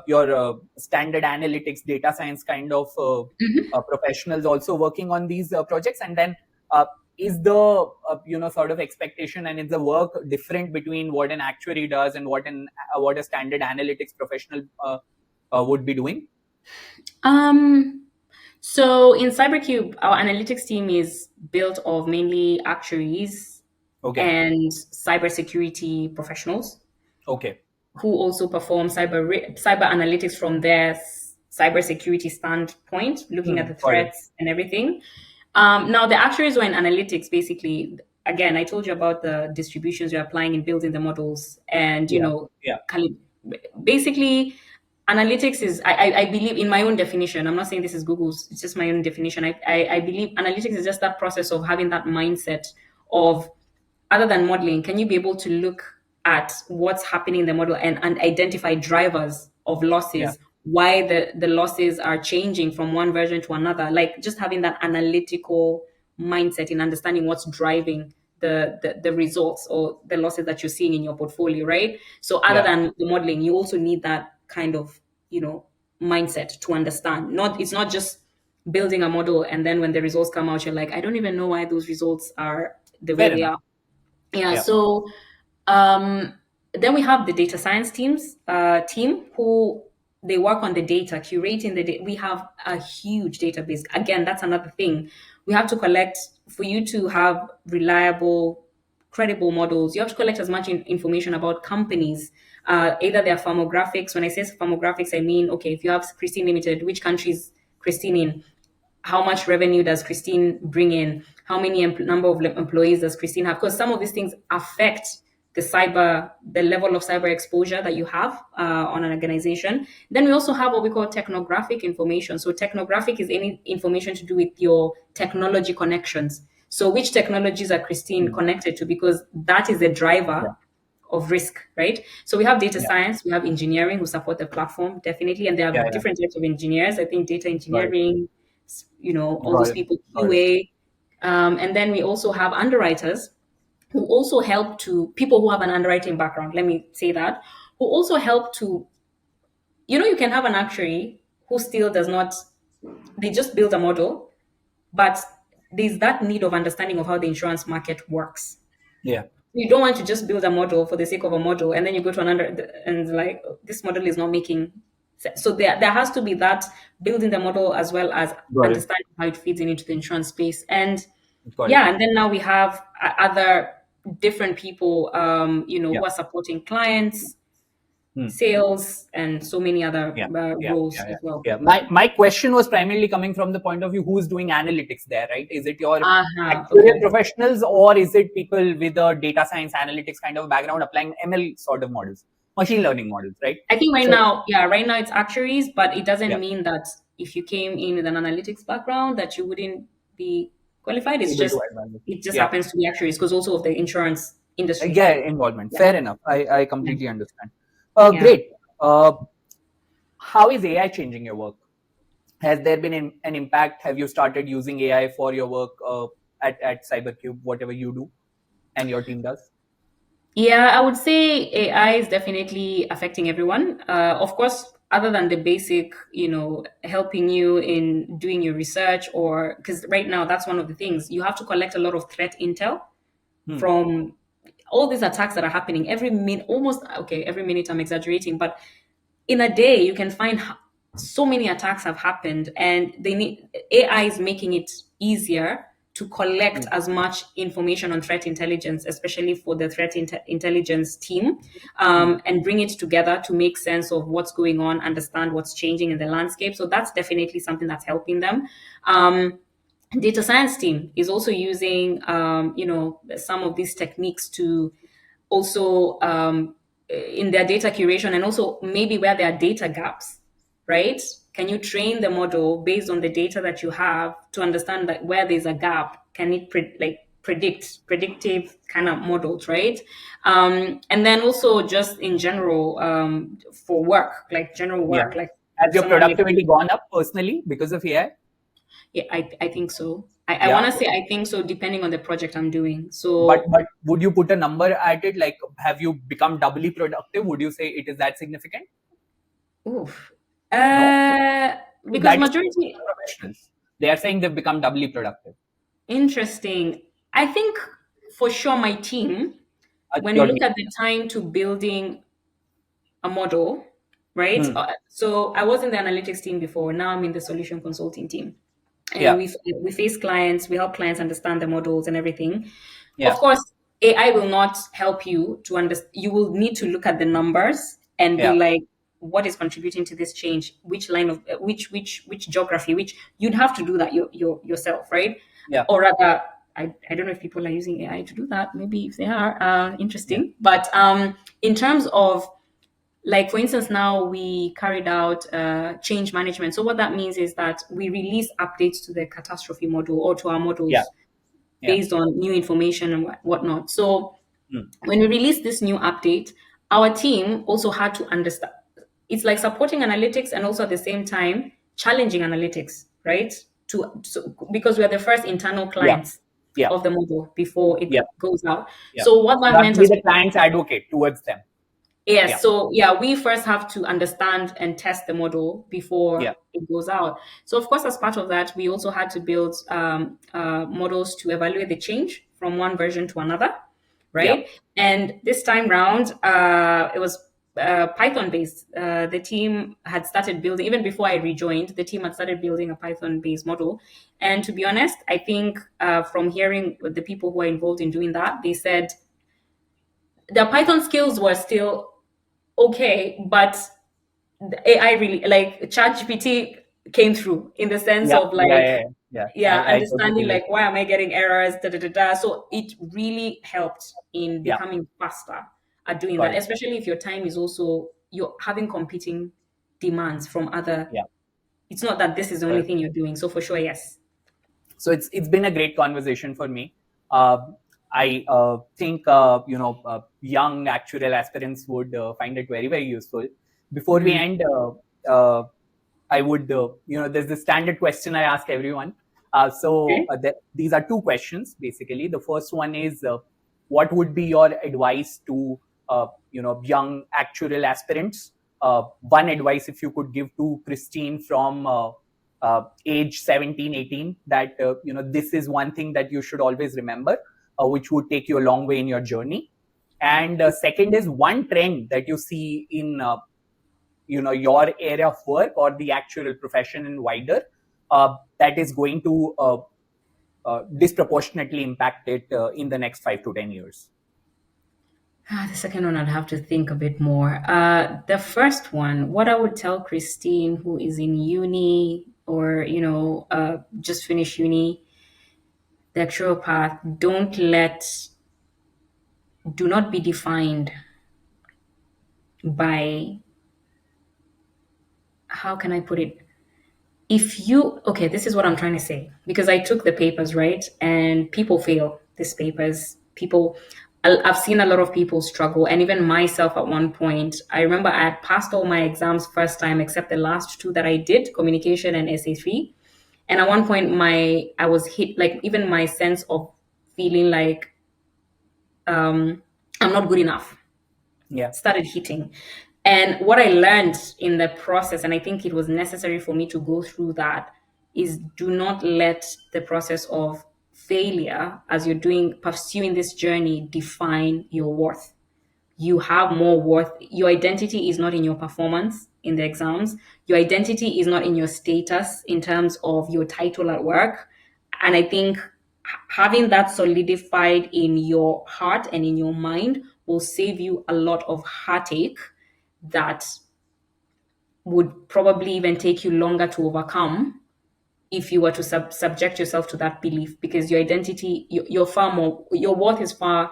B: your standard analytics, data science kind of professionals also working on these projects? And then is the sort of expectation and is the work different between what an actuary does and what a standard analytics professional would be doing?
C: Um, so in CyberCube, our analytics team is built of mainly actuaries
B: Okay,
C: and cybersecurity professionals
B: okay.
C: who also perform cyber analytics from their cybersecurity standpoint, looking at the
B: Got it.
C: threats and everything. Now, the actuaries were in analytics, basically. Again, I told you about the distributions you're applying in building the models, and
B: Yeah, yeah,
C: basically, analytics is. I believe in my own definition. I'm not saying this is Google's. It's just my own definition. I believe analytics is just that process of having that mindset of, other than modeling, can you be able to look at what's happening in the model and identify drivers of
B: yeah,
C: losses, why the losses are changing from one version to another? Like just having that analytical mindset in understanding what's driving the results or the losses that you're seeing in your portfolio, right? So other
B: yeah.
C: than the modeling, you also need that kind of, mindset to understand. It's not just building a model and then when the results come out, you're like, I don't even know why those results are the way
B: Fair
C: they
B: enough.
C: are. Yeah,
B: Yeah,
C: so um, then we have the data science team who they work on the data, curating the data. We have a huge database. Again, that's another thing. We have to collect for you to have reliable, credible models. You have to collect as much information about companies, either their firmographics. When I say firmographics, I mean, okay, if you have Christine Limited, which countries Christine in? How much revenue does Christine bring in? How many number of employees does Christine have? Because some of these things affect the level of cyber exposure that you have on an organization. Then we also have what we call technographic information. So technographic is any information to do with your technology connections. So which technologies are Christine connected to? Because that is the driver
B: yeah,
C: of risk, right? So we have data
B: yeah,
C: science, we have engineering who support the platform, definitely, and there are
B: yeah, yeah.
C: different types of engineers. I think data
B: Got it.
C: engineering, all
B: Got
C: those
B: it.
C: people,
B: Got it.
C: QA, and then we also have underwriters who also help to people who have an underwriting background. Let me say that who also help to, you can have an actuary who still does not. They just build a model, but there's that need of understanding of how the insurance market works.
B: Yeah,
C: You don't want to just build a model for the sake of a model and then you go to another and like this model is not making sense. So there has to be that building the model as well as
B: got it.
C: understanding how it feeds into the insurance space. And
B: Got it.
C: yeah, and then now we have other different people, who are supporting clients, sales, and so many other roles as well.
B: Yeah. My question was primarily coming from the point of view who's doing analytics there, right? Is it your actuarial
C: Okay.
B: professionals, or is it people with a data science analytics kind of background applying ML sort of models, machine learning models, right?
C: I think right now it's actuaries, but it doesn't
B: Yeah.
C: mean that if you came in with an analytics background that you wouldn't be qualified. It's
B: Able
C: just
B: to advance it.
C: it just happens to be actuaries because also of the insurance industry.
B: Yeah, involvement.
C: Yeah.
B: Fair enough. I completely understand.
C: Yeah.
B: Great. How is AI changing your work? Has there been an impact? Have you started using AI for your work at CyberCube, whatever you do and your team does?
C: Yeah, I would say AI is definitely affecting everyone. Of course, other than the basic, helping you in doing your research, or because right now that's one of the things you have to collect a lot of threat intel from all these attacks that are happening every minute. Almost okay, every minute I'm exaggerating, but in a day you can find so many attacks have happened, and they need AI is making it easier to collect as much information on threat intelligence, especially for the threat intelligence team, and bring it together to make sense of what's going on, understand what's changing in the landscape. So that's definitely something that's helping them. Data science team is also using some of these techniques to also in their data curation, and also maybe where there are data gaps, right? Can you train the model based on the data that you have to understand that where there's a gap? Can it predictive kind of models, right? And then also just in general, for work, like general work, like
B: Has your
C: someone like
B: productivity gone up personally because of AI?
C: yeah, I think so. I want to say I think so, depending on the project I'm doing.
B: But
C: So,
B: would you put a number at it? Like, have you become doubly productive? Would you say it is that significant?
C: oof.
B: No.
C: Because
B: That is
C: majority
B: professionals. They are saying they've become doubly productive.
C: interesting. I think for sure my team, when you
B: Your
C: look
B: team.
C: at the time to building a model, right? So I was in the analytics team before. Now I'm in the solution consulting team, and
B: Yeah.
C: we face clients. We help clients understand the models and everything. Of
B: Yeah.
C: course, AI will not help you to understand. You will need to look at the numbers and be
B: Yeah.
C: like, what is contributing to this change? Which line of which geography? Which you'd have to do that yourself, right?
B: Yeah.
C: Or rather, I don't know if people are using AI to do that. Maybe if they are,
B: Yeah.
C: interesting. But in terms of like for instance, now we carried out change management. So what that means is that we release updates to the catastrophe model or to our
B: Yeah.
C: models
B: Yeah.
C: based on new information and whatnot. So
B: Mm.
C: when we released this new update, our team also had to understand. It's like supporting analytics and also at the same time challenging analytics, right? Because we are the first internal
B: Yeah.
C: clients
B: Yeah.
C: of the model before it
B: Yeah.
C: goes out.
B: Yeah.
C: So what
B: You
C: that
B: have
C: meant
B: to be
C: is
B: the client's advocate towards them.
C: yes,
B: Yeah.
C: so yeah, we first have to understand and test the model
B: Yeah.
C: before it goes out. So, of course, as part of that, we also had to build models to evaluate the change from one version to another,
B: Yeah.
C: right? And this time round, it was Python based. The team had started building, even before I rejoined, the team had started building a Python based model. And to be honest, I think from hearing the people who are involved in doing that, they said the Python skills were still okay, but the AI really like ChatGPT came through in the sense
B: Yeah.
C: of
B: Yeah.
C: like
B: Yeah. Yeah.
C: yeah,
B: I totally
C: understanding
B: agree.
C: like why am I getting errors, da da da da. So it really helped in
B: Yeah.
C: becoming faster at doing
B: Got
C: that,
B: it.
C: especially if your time is also you're having competing demands from other.
B: Yeah.
C: It's not that this is the only
B: Well,
C: thing you're doing. So for sure, yes.
B: so it's been a great conversation for me. Uh, I think young actuarial aspirants would find it very useful. Before we
C: Mm.
B: end, I would there's the standard question I ask everyone.
C: Okay.
B: These are two questions basically. The first one is what would be your advice to young actuarial aspirants? One advice if you could give to Christine from age 17, 18, that this is one thing that you should always remember, which would take you a long way in your journey. And second is one trend that you see in your area of work or the actual profession and wider, that is going to disproportionately impact it in the next 5 to 10 years?
C: The second one, I'd have to think a bit more. The first one, what I would tell Christine, who is in uni or, just finished uni, the actual path, do not be defined by, how can I put it? Okay, this is what I'm trying to say, because I took the papers, right? And people fail these papers. I've seen a lot of people struggle, and even myself at one point. I remember I had passed all my exams first time, except the last two that I did, communication and SA3. And at one point, I was hit, like even my sense of feeling like I'm not good enough
B: Yeah.
C: started hitting. And what I learned in the process, and I think it was necessary for me to go through that, is do not let the process of failure as you're pursuing this journey define your worth. You have more worth. Your identity is not in your performance in the exams. Your identity is not in your status in terms of your title at work. And I think having that solidified in your heart and in your mind will save you a lot of heartache that would probably even take you longer to overcome if you were to subject yourself to that belief, because your identity, you're far more, your worth is far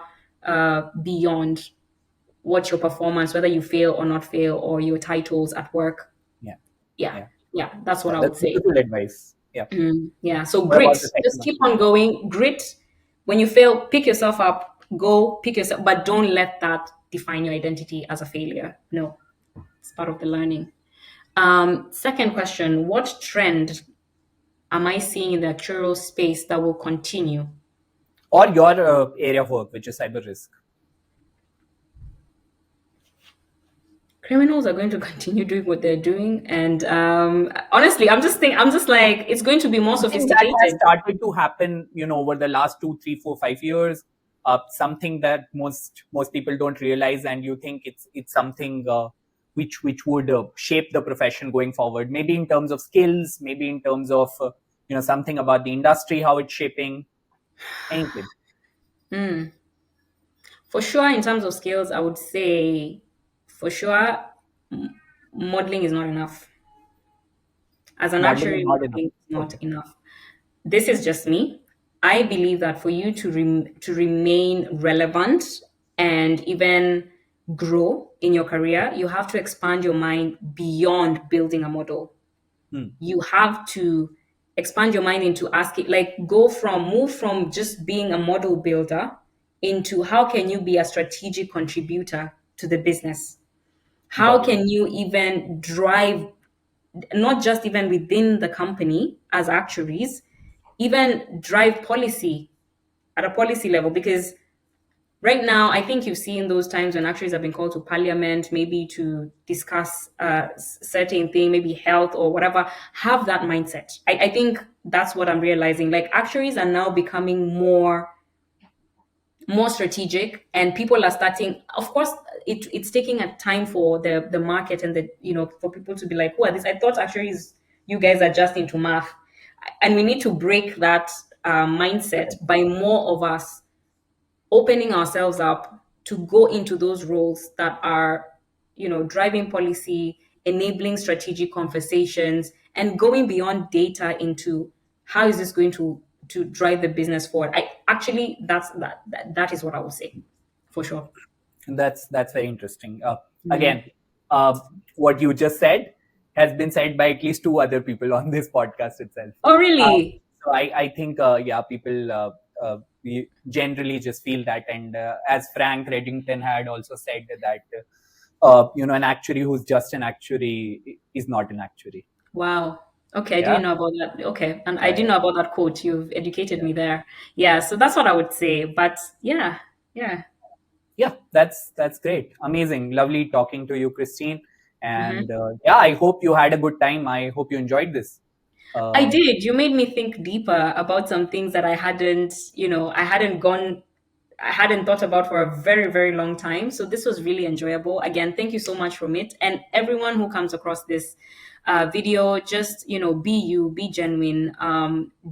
C: beyond what your performance, whether you fail or not fail, or your titles at work.
B: Yeah.
C: Yeah,
B: Yeah.
C: yeah, that's what I would
B: That's
C: say.
B: beautiful advice. Yeah.
C: Yeah, so
B: What
C: grit,
B: about the second
C: just
B: one?
C: keep on going. Grit, when you fail, pick yourself up, go pick yourself, but don't let that define your identity as a failure. No, it's part of the learning. Second question, what trend am I seeing in the actuarial space that will continue?
B: Or your area of work, which is cyber risk.
C: Criminals are going to continue doing what they're doing, and honestly, I'm just like, it's going to be more
B: Something that has
C: sophisticated.
B: started to happen, over the last 2, 3, 4, 5 years. Something that most people don't realize, and you think it's something which would shape the profession going forward. Maybe in terms of skills, maybe in terms of something about the industry, how it's shaping. Anything.
C: For sure, in terms of skills, I would say for sure, modeling is not enough. As an
B: Modeling is
C: actuary,
B: not enough.
C: modeling is not
B: Okay.
C: enough. This is just me. I believe that for you to remain relevant and even grow in your career, you have to expand your mind beyond building a model. You have to expand your mind into asking, like, move from just being a model builder into how can you be a strategic contributor to the business? How
B: Got it.
C: can you even drive, not just even within the company as actuaries, even drive policy at a policy level? Because right now, I think you've seen those times when actuaries have been called to parliament, maybe to discuss certain thing, maybe health or whatever. Have that mindset. I think that's what I'm realizing. Like, actuaries are now becoming more strategic, and people are starting. Of course, it's taking a time for the market and for people to be like, who are these? I thought actuaries, you guys are just into math, and we need to break that mindset by more of us opening ourselves up to go into those roles that are, driving policy, enabling strategic conversations, and going beyond data into how is this going to drive the business forward. I actually, that is what I would say, for sure.
B: And that's very interesting.
C: Mhm.
B: Again, uh, what you just said has been said by at least two other people on this podcast itself.
C: Oh,
B: Uh,
C: really?
B: so I think, yeah, people we generally just feel that. And as Frank Reddington had also said that, an actuary who's just an actuary is not an actuary.
C: Wow. Okay, I
B: Yeah,
C: didn't know about that. Okay, and I
B: yeah,
C: didn't know about that quote. You've educated
B: yeah.
C: me there. Yeah, so that's what I would say. But yeah, yeah.
B: Yeah, that's great. Amazing. Lovely talking to you, Christine.
C: Mhm.
B: And yeah, I hope you had a good time. I hope you enjoyed this.
C: I
B: Um,
C: did. You made me think deeper about some things that I hadn't gone. I hadn't thought about for a very, very long time. So this was really enjoyable. Again, thank you so much from it. And everyone who comes across this video, just, be you, be genuine.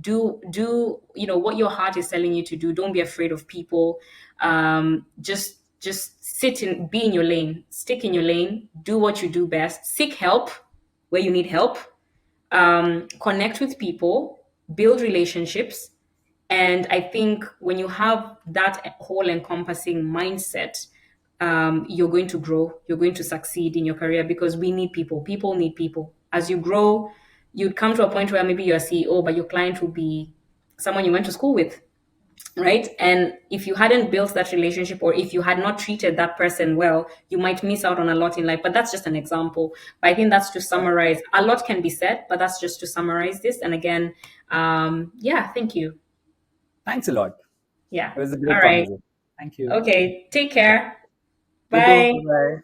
C: Do what your heart is telling you to do. Don't be afraid of people. Just be in your lane, stick in your lane, do what you do best, seek help where you need help, connect with people, build relationships. And I think when you have that whole encompassing mindset, you're going to grow, you're going to succeed in your career, because we need people. People need people. As you grow, you'd come to a point where maybe you're a CEO, but your client will be someone you went to school with, right? And if you hadn't built that relationship, or if you had not treated that person well, you might miss out on a lot in life. But that's just an example. But I think that's to summarize. A lot can be said, but that's just to summarize this. And again, yeah, thank you.
B: Thanks a lot.
C: Yeah.
B: It was a
C: All
B: great
C: right.
B: conversation. Thank you.
C: Okay. Take care.
B: You too.
C: Bye.
B: Bye.